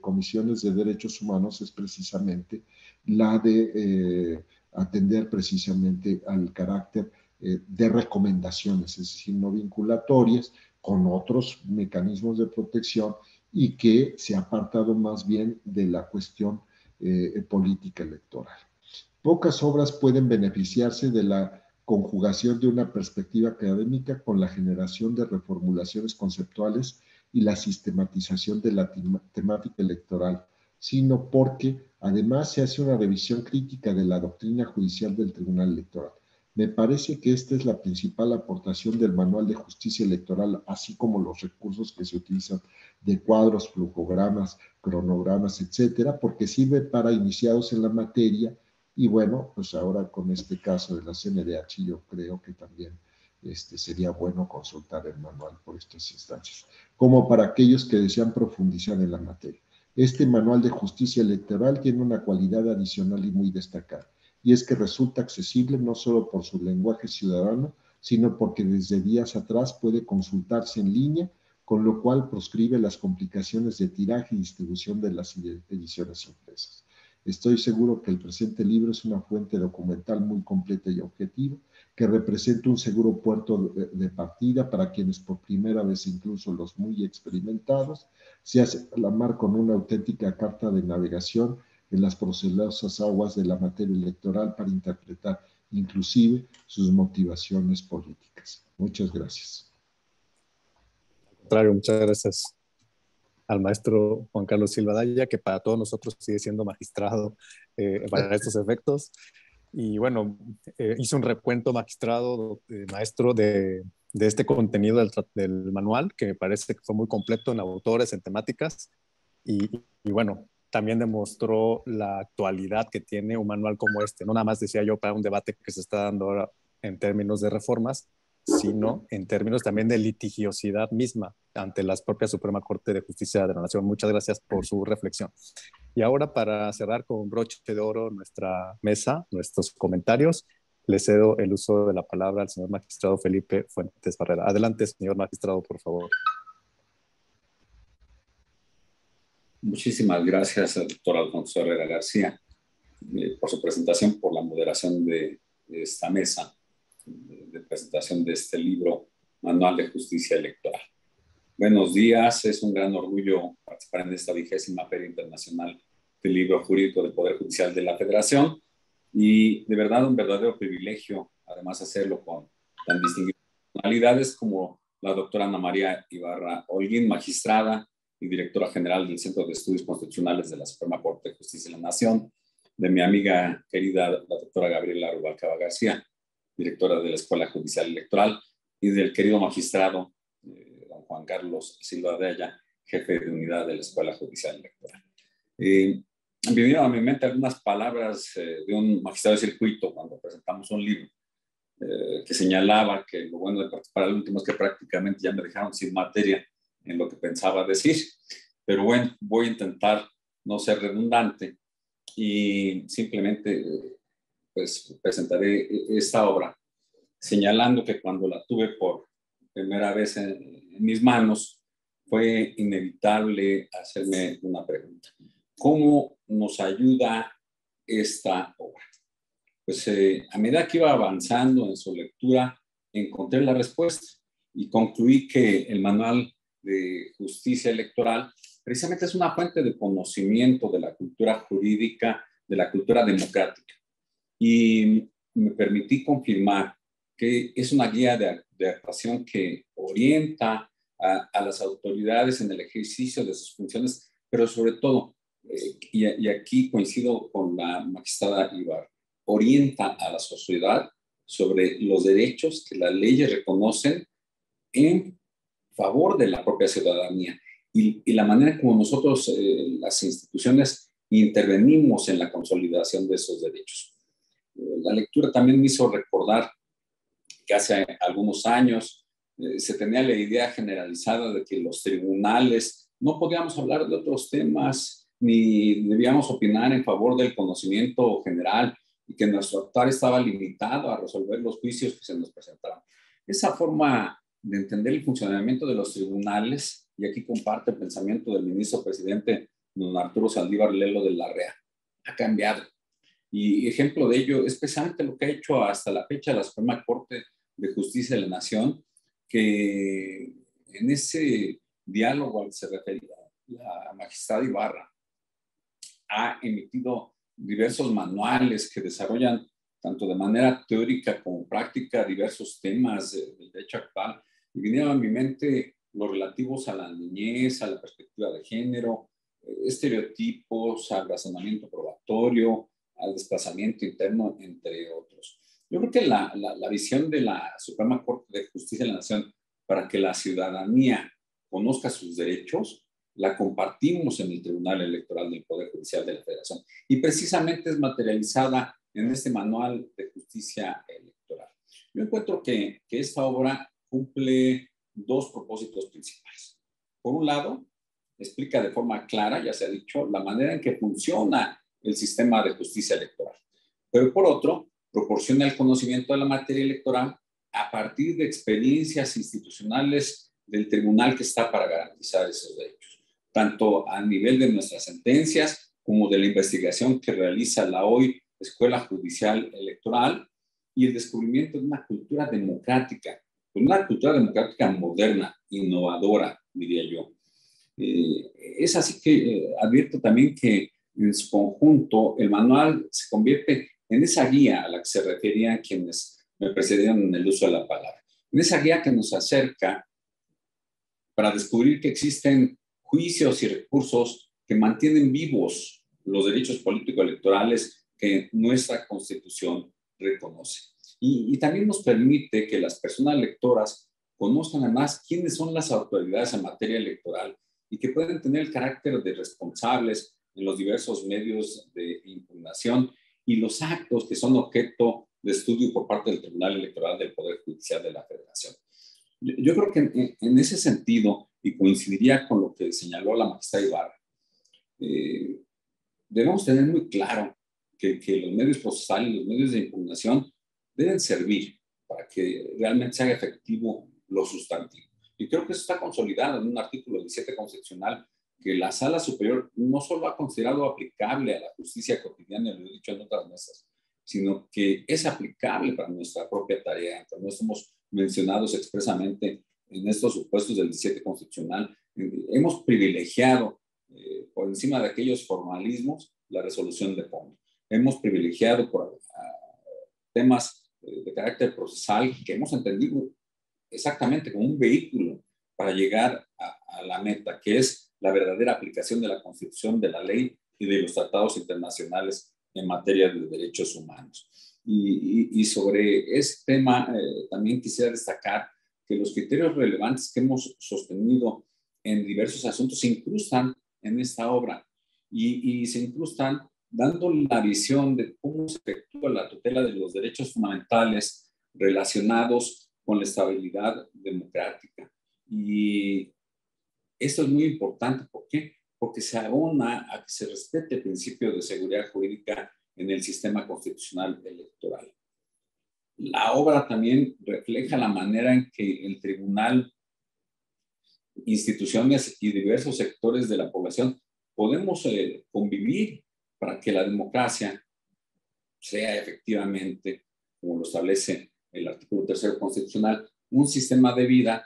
comisiones de derechos humanos es precisamente la de atender precisamente al carácter de recomendaciones, es decir, no vinculatorias, con otros mecanismos de protección y que se ha apartado más bien de la cuestión política electoral. Pocas obras pueden beneficiarse de la conjugación de una perspectiva académica con la generación de reformulaciones conceptuales y la sistematización de la temática electoral, sino porque además se hace una revisión crítica de la doctrina judicial del Tribunal Electoral. Me parece que esta es la principal aportación del Manual de Justicia Electoral, así como los recursos que se utilizan de cuadros, flujogramas, cronogramas, etcétera, porque sirve para iniciados en la materia. Y bueno, pues ahora con este caso de la CNDH, yo creo que también sería bueno consultar el manual por estas instancias, como para aquellos que desean profundizar en la materia. Este manual de justicia electoral tiene una cualidad adicional y muy destacada, y es que resulta accesible no solo por su lenguaje ciudadano, sino porque desde días atrás puede consultarse en línea, con lo cual proscribe las complicaciones de tiraje y distribución de las ediciones impresas. Estoy seguro que el presente libro es una fuente documental muy completa y objetiva, que representa un seguro puerto de partida para quienes por primera vez, incluso los muy experimentados, se hacen a la mar con una auténtica carta de navegación en las procelosas aguas de la materia electoral para interpretar inclusive sus motivaciones políticas. Muchas gracias. Al contrario, muchas gracias. al maestro Juan Carlos Silva Daya, que para todos nosotros sigue siendo magistrado para estos efectos. Y bueno, hizo un recuento magistrado, maestro, de este contenido del manual, que me parece que fue muy completo en autores, en temáticas. Y bueno, también demostró la actualidad que tiene un manual como este. No nada más decía yo para un debate que se está dando ahora en términos de reformas, sino en términos también de litigiosidad misma ante la propia Suprema Corte de Justicia de la Nación. Muchas gracias por su reflexión. Y ahora, para cerrar con broche de oro nuestra mesa, nuestros comentarios, le cedo el uso de la palabra al señor magistrado Felipe Fuentes Barrera. Adelante, señor magistrado, por favor. Muchísimas gracias al doctor Alfonso Herrera García por su presentación, por la moderación de esta mesa de presentación de este libro, Manual de Justicia Electoral. Buenos días, es un gran orgullo participar en esta 20ª Feria Internacional del Libro Jurídico del Poder Judicial de la Federación y de verdad un verdadero privilegio, además hacerlo con tan distinguidas personalidades como la doctora Ana María Ibarra Holguín, magistrada y directora general del Centro de Estudios Constitucionales de la Suprema Corte de Justicia de la Nación, de mi amiga querida la doctora Gabriela Rubalcaba García, directora de la Escuela Judicial Electoral, y del querido magistrado don Juan Carlos Silva Daya, jefe de unidad de la Escuela Judicial Electoral. Vinieron a mi mente algunas palabras de un magistrado de circuito cuando presentamos un libro que señalaba que lo bueno de participar al último es que prácticamente ya me dejaron sin materia en lo que pensaba decir, pero bueno, voy a intentar no ser redundante y simplemente pues presentaré esta obra señalando que cuando la tuve por primera vez en mis manos fue inevitable hacerme una pregunta. ¿Cómo nos ayuda esta obra? Pues a medida que iba avanzando en su lectura encontré la respuesta y concluí que el Manual de Justicia Electoral precisamente es una fuente de conocimiento de la cultura jurídica, de la cultura democrática. Y me permití confirmar que es una guía de actuación que orienta a las autoridades en el ejercicio de sus funciones, pero sobre todo, y aquí coincido con la magistrada Ibarra, orienta a la sociedad sobre los derechos que las leyes reconocen en favor de la propia ciudadanía y la manera como nosotros, las instituciones, intervenimos en la consolidación de esos derechos. La lectura también me hizo recordar que hace algunos años se tenía la idea generalizada de que los tribunales no podíamos hablar de otros temas ni debíamos opinar en favor del conocimiento general y que nuestro actuar estaba limitado a resolver los juicios que se nos presentaban. Esa forma de entender el funcionamiento de los tribunales, y aquí comparte el pensamiento del ministro presidente don Arturo Saldívar Lelo de Larrea, ha cambiado. Y ejemplo de ello es precisamente lo que ha hecho hasta la fecha la Suprema Corte de Justicia de la Nación, que en ese diálogo al que se refería la magistrada Ibarra ha emitido diversos manuales que desarrollan tanto de manera teórica como práctica diversos temas del derecho actual. Y vinieron a mi mente los relativos a la niñez, a la perspectiva de género, estereotipos, al razonamiento probatorio, al desplazamiento interno, entre otros. Yo creo que la visión de la Suprema Corte de Justicia de la Nación para que la ciudadanía conozca sus derechos, la compartimos en el Tribunal Electoral del Poder Judicial de la Federación y precisamente es materializada en este Manual de Justicia Electoral. Yo encuentro que esta obra cumple dos propósitos principales. Por un lado, explica de forma clara, ya se ha dicho, la manera en que funciona el sistema de justicia electoral. Pero por otro, proporciona el conocimiento de la materia electoral a partir de experiencias institucionales del tribunal que está para garantizar esos derechos, tanto a nivel de nuestras sentencias como de la investigación que realiza la hoy Escuela Judicial Electoral y el descubrimiento de una cultura democrática moderna, innovadora, diría yo. Es así que advierto también que en su conjunto el manual se convierte en esa guía a la que se referían quienes me precedieron en el uso de la palabra, en esa guía que nos acerca para descubrir que existen juicios y recursos que mantienen vivos los derechos político-electorales que nuestra Constitución reconoce. Y también nos permite que las personas electoras conozcan además quiénes son las autoridades en materia electoral y que pueden tener el carácter de responsables en los diversos medios de impugnación y los actos que son objeto de estudio por parte del Tribunal Electoral del Poder Judicial de la Federación. Yo creo que en ese sentido, y coincidiría con lo que señaló la magistrada Ibarra, debemos tener muy claro que los medios procesales, los medios de impugnación deben servir para que realmente se haga efectivo lo sustantivo. Y creo que eso está consolidado en un artículo 17 constitucional que la Sala Superior no solo ha considerado aplicable a la justicia cotidiana, lo he dicho en otras mesas, sino que es aplicable para nuestra propia tarea. Entonces, no estamos mencionados expresamente en estos supuestos del 17 constitucional. Hemos privilegiado por encima de aquellos formalismos la resolución de fondo. Hemos privilegiado por temas de carácter procesal que hemos entendido exactamente como un vehículo para llegar a la meta, que es la verdadera aplicación de la Constitución, de la ley y de los tratados internacionales en materia de derechos humanos. Y sobre este tema también quisiera destacar que los criterios relevantes que hemos sostenido en diversos asuntos se incrustan en esta obra y se incrustan dando la visión de cómo se efectúa la tutela de los derechos fundamentales relacionados con la estabilidad democrática. Y esto es muy importante. ¿Por qué? Porque se abona a que se respete el principio de seguridad jurídica en el sistema constitucional electoral. La obra también refleja la manera en que el tribunal, instituciones y diversos sectores de la población podemos convivir para que la democracia sea efectivamente, como lo establece el artículo 3 constitucional, un sistema de vida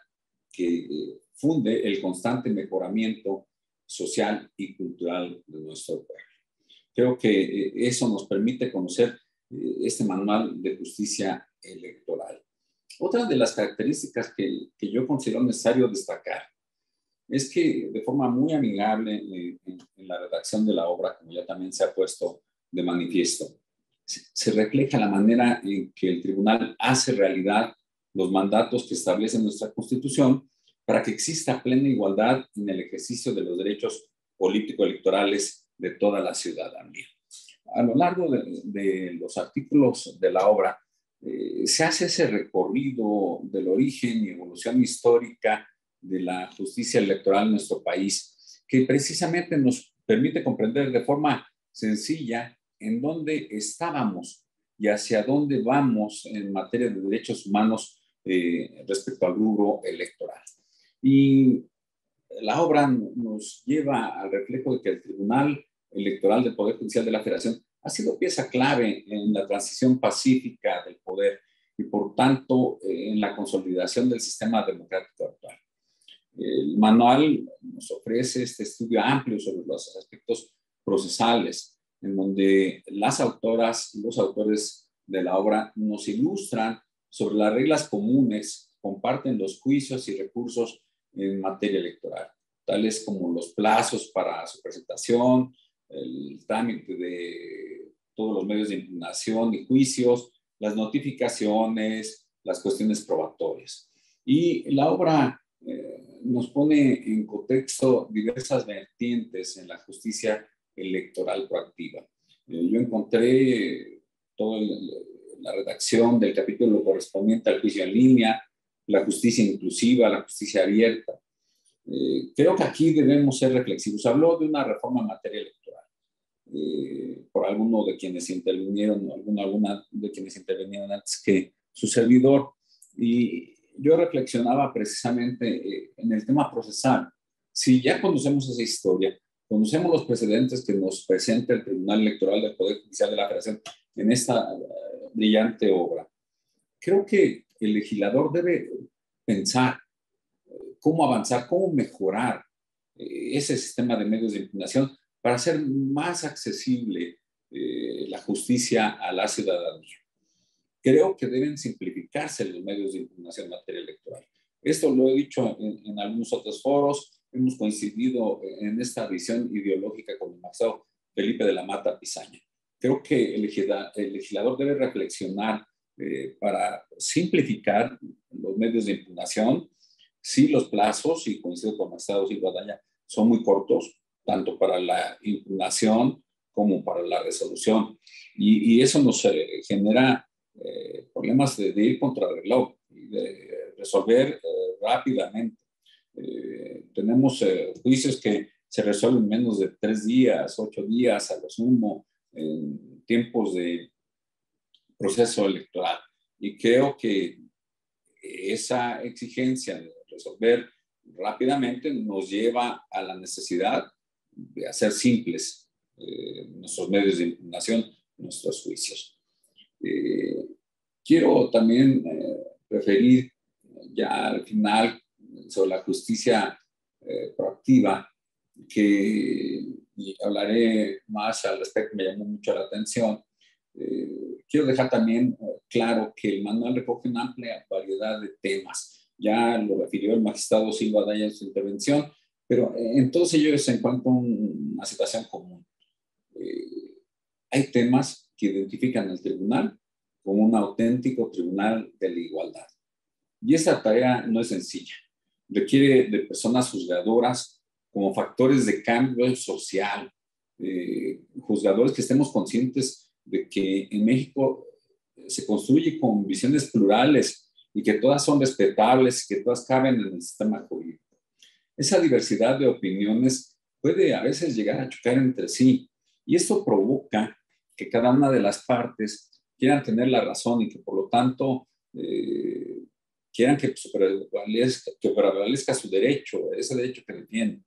que funde el constante mejoramiento social y cultural de nuestro pueblo. Creo que eso nos permite conocer este manual de justicia electoral. Otra de las características que yo considero necesario destacar es que de forma muy amigable en la redacción de la obra, como ya también se ha puesto de manifiesto, se refleja la manera en que el tribunal hace realidad los mandatos que establece nuestra Constitución para que exista plena igualdad en el ejercicio de los derechos político-electorales de toda la ciudadanía. A lo largo de los artículos de la obra se hace ese recorrido del origen y evolución histórica de la justicia electoral en nuestro país, que precisamente nos permite comprender de forma sencilla en dónde estábamos y hacia dónde vamos en materia de derechos humanos respecto al rubro electoral. Y la obra nos lleva al reflejo de que el Tribunal Electoral del Poder Judicial de la Federación ha sido pieza clave en la transición pacífica del poder y, por tanto, en la consolidación del sistema democrático actual. El manual nos ofrece este estudio amplio sobre los aspectos procesales, en donde las autoras y los autores de la obra nos ilustran sobre las reglas comunes, comparten los juicios y recursos en materia electoral, tales como los plazos para su presentación, el trámite de todos los medios de impugnación y juicios, las notificaciones, las cuestiones probatorias. Y la obra nos pone en contexto diversas vertientes en la justicia electoral proactiva. Yo encontré toda la redacción del capítulo correspondiente al juicio en línea, la justicia inclusiva, la justicia abierta. Creo que aquí debemos ser reflexivos. Habló de una reforma en materia electoral por alguno de quienes intervinieron, alguna de quienes intervinieron antes que su servidor. Y yo reflexionaba precisamente en el tema procesal. Si ya conocemos esa historia, conocemos los precedentes que nos presenta el Tribunal Electoral del Poder Judicial de la Federación en esta brillante obra, creo que el legislador debe pensar cómo avanzar, cómo mejorar ese sistema de medios de impugnación para hacer más accesible la justicia a la ciudadanía. Creo que deben simplificarse los medios de impugnación en materia electoral. Esto lo he dicho en algunos otros foros hemos coincidido en esta visión ideológica con el magistrado Felipe de la Mata Pizaña. Creo que el legislador debe reflexionar para simplificar los medios de impugnación. Sí, los plazos, y coincido con el magistrado Silva Daña, son muy cortos, tanto para la impugnación como para la resolución. Y eso nos genera problemas de ir contra el reloj y de resolver rápidamente. Tenemos juicios que se resuelven en menos de 3 días, 8 días a lo sumo, en tiempos de proceso electoral. Y creo que esa exigencia de resolver rápidamente nos lleva a la necesidad de hacer simples nuestros medios de impugnación, nuestros juicios. Quiero también referir ya al final sobre la justicia proactiva, y hablaré más al respecto, me llamó mucho la atención. Quiero dejar también claro que el manual recoge una amplia variedad de temas. Ya lo refirió el magistrado Silva Daña en su intervención, pero en todos ellos se encuentra una situación común. Hay temas que identifican al tribunal como un auténtico tribunal de la igualdad. Y esa tarea no es sencilla. Requiere de personas juzgadoras como factores de cambio social, juzgadores que estemos conscientes de que en México se construye con visiones plurales y que todas son respetables, que todas caben en el sistema jurídico. Esa diversidad de opiniones puede a veces llegar a chocar entre sí, y esto provoca que cada una de las partes quieran tener la razón y que por lo tanto quieran que prevalezca su derecho, ese derecho que defienden.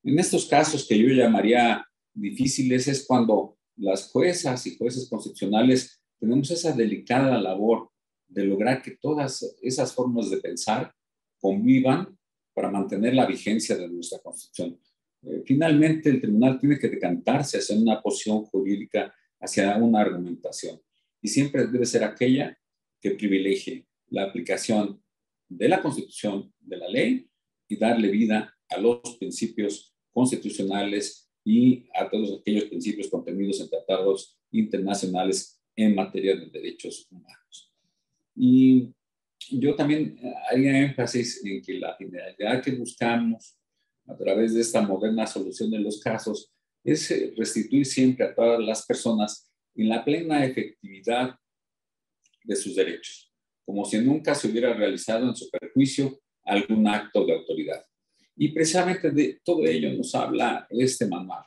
En estos casos que yo llamaría difíciles es cuando las juezas y jueces constitucionales tenemos esa delicada labor de lograr que todas esas formas de pensar convivan para mantener la vigencia de nuestra Constitución. Finalmente, el tribunal tiene que decantarse hacia una posición jurídica, hacia una argumentación, y siempre debe ser aquella que privilegie la aplicación de la Constitución, de la ley, y darle vida a los principios constitucionales y a todos aquellos principios contenidos en tratados internacionales en materia de derechos humanos. Y yo también haría énfasis en que la finalidad que buscamos a través de esta moderna solución de los casos es restituir siempre a todas las personas en la plena efectividad de sus derechos, como si nunca se hubiera realizado en su perjuicio algún acto de autoridad. Y precisamente de todo ello nos habla este manual.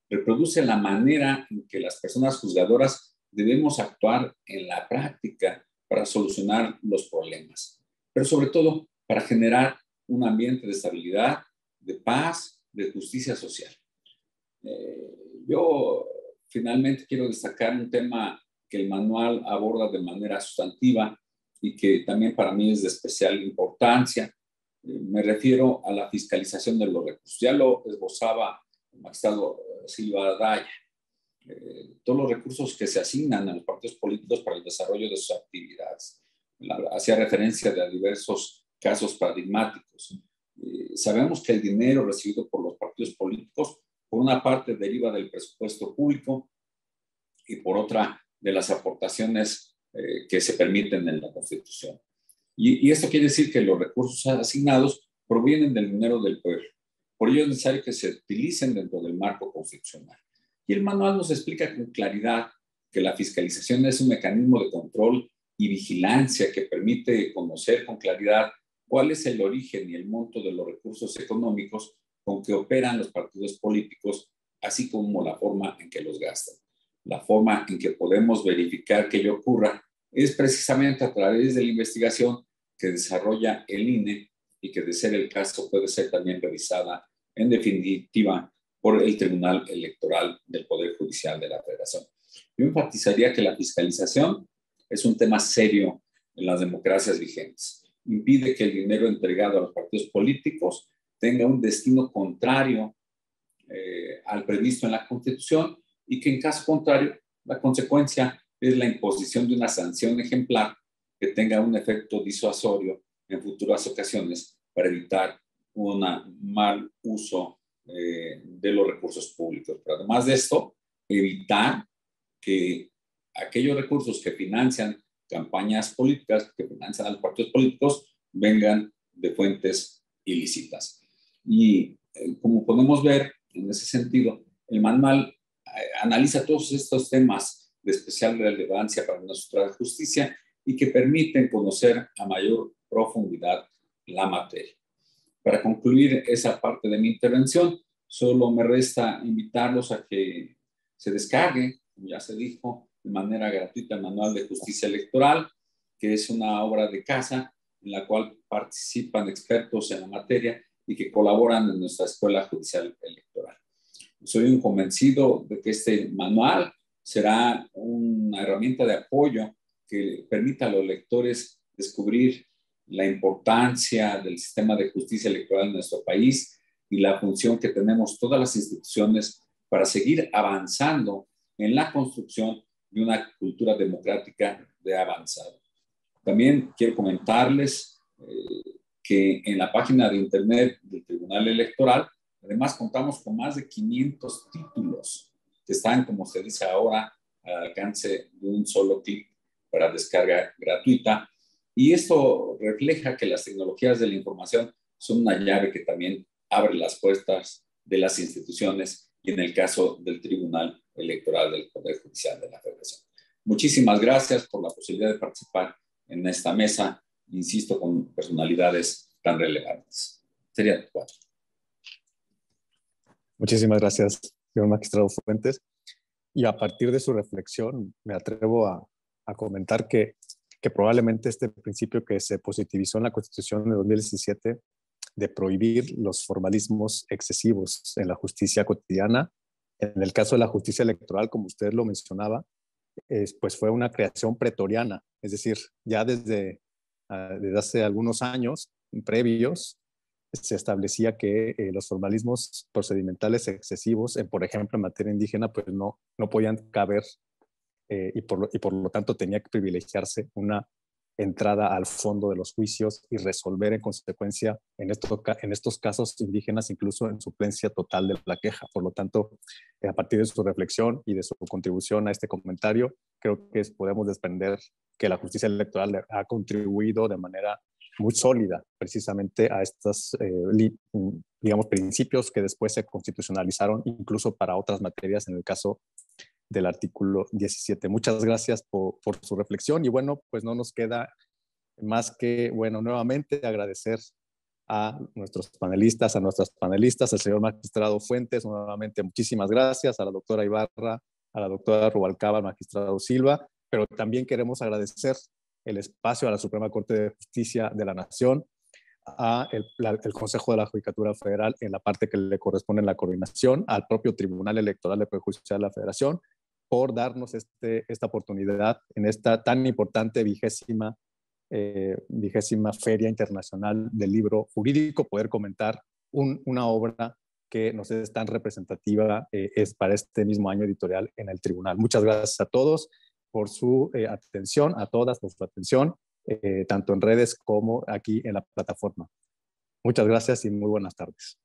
Reproduce la manera en que las personas juzgadoras debemos actuar en la práctica para solucionar los problemas, pero sobre todo para generar un ambiente de estabilidad, de paz, de justicia social. Yo finalmente quiero destacar un tema que el manual aborda de manera sustantiva y que también para mí es de especial importancia. Me refiero a la fiscalización de los recursos. Ya lo esbozaba el magistrado Silva Daña. Todos los recursos que se asignan a los partidos políticos para el desarrollo de sus actividades. Hacía referencia a diversos casos paradigmáticos. Sabemos que el dinero recibido por los partidos políticos, por una parte, deriva del presupuesto público y por otra, de las aportaciones que se permiten en la Constitución. Y esto quiere decir que los recursos asignados provienen del dinero del pueblo. Por ello es necesario que se utilicen dentro del marco constitucional. Y el manual nos explica con claridad que la fiscalización es un mecanismo de control y vigilancia que permite conocer con claridad cuál es el origen y el monto de los recursos económicos con que operan los partidos políticos, así como la forma en que los gastan. La forma en que podemos verificar que ello ocurra es precisamente a través de la investigación que desarrolla el INE y que, de ser el caso, puede ser también revisada en definitiva por el Tribunal Electoral del Poder Judicial de la Federación. Yo enfatizaría que la fiscalización es un tema serio en las democracias vigentes. Impide que el dinero entregado a los partidos políticos tenga un destino contrario al previsto en la Constitución y que, en caso contrario, la consecuencia es la imposición de una sanción ejemplar que tenga un efecto disuasorio en futuras ocasiones para evitar un mal uso de los recursos públicos. Pero además de esto, evitar que aquellos recursos que financian campañas políticas, que financian a los partidos políticos, vengan de fuentes ilícitas. Y como podemos ver, en ese sentido, el manual analiza todos estos temas de especial relevancia para nuestra justicia y que permiten conocer a mayor profundidad la materia. Para concluir esa parte de mi intervención, solo me resta invitarlos a que se descargue, como ya se dijo, de manera gratuita el Manual de Justicia Electoral, que es una obra de casa en la cual participan expertos en la materia y que colaboran en nuestra Escuela Judicial Electoral. Soy un convencido de que este manual será una herramienta de apoyo que permita a los lectores descubrir la importancia del sistema de justicia electoral en nuestro país y la función que tenemos todas las instituciones para seguir avanzando en la construcción de una cultura democrática de avanzado. También quiero comentarles que en la página de internet del Tribunal Electoral, además contamos con más de 500 títulos que están, como se dice ahora, al alcance de un solo clic para descarga gratuita. Y esto refleja que las tecnologías de la información son una llave que también abre las puertas de las instituciones y en el caso del Tribunal Electoral del Poder Judicial de la Federación. Muchísimas gracias por la posibilidad de participar en esta mesa, insisto, con personalidades tan relevantes. Sería 4. Muchísimas gracias, señor magistrado Fuentes. Y a partir de su reflexión, me atrevo a comentar que probablemente este principio que se positivizó en la Constitución de 2017 de prohibir los formalismos excesivos en la justicia cotidiana, en el caso de la justicia electoral, como usted lo mencionaba, pues fue una creación pretoriana, es decir, ya desde hace algunos años previos, se establecía que los formalismos procedimentales excesivos, por ejemplo, en materia indígena, pues no podían caber y por lo tanto tenía que privilegiarse una entrada al fondo de los juicios y resolver en consecuencia en estos casos indígenas incluso en suplencia total de la queja. Por lo tanto, a partir de su reflexión y de su contribución a este comentario, creo que podemos desprender que la justicia electoral ha contribuido de manera muy sólida precisamente a estos, digamos, principios que después se constitucionalizaron incluso para otras materias en el caso del artículo 17. Muchas gracias por su reflexión y bueno, pues no nos queda más que, bueno, nuevamente agradecer a nuestros panelistas, a nuestras panelistas, al señor magistrado Fuentes, nuevamente muchísimas gracias, a la doctora Ibarra, a la doctora Rubalcaba, al magistrado Silva, pero también queremos agradecer el espacio a la Suprema Corte de Justicia de la Nación, el Consejo de la Judicatura Federal en la parte que le corresponde en la coordinación, al propio Tribunal Electoral del Poder Judicial de la Federación, por darnos esta oportunidad en esta tan importante vigésima Feria Internacional del Libro Jurídico, poder comentar una obra que nos es tan representativa es para este mismo año editorial en el tribunal. Muchas gracias a todos por su atención, a todas por su atención, tanto en redes como aquí en la plataforma. Muchas gracias y muy buenas tardes.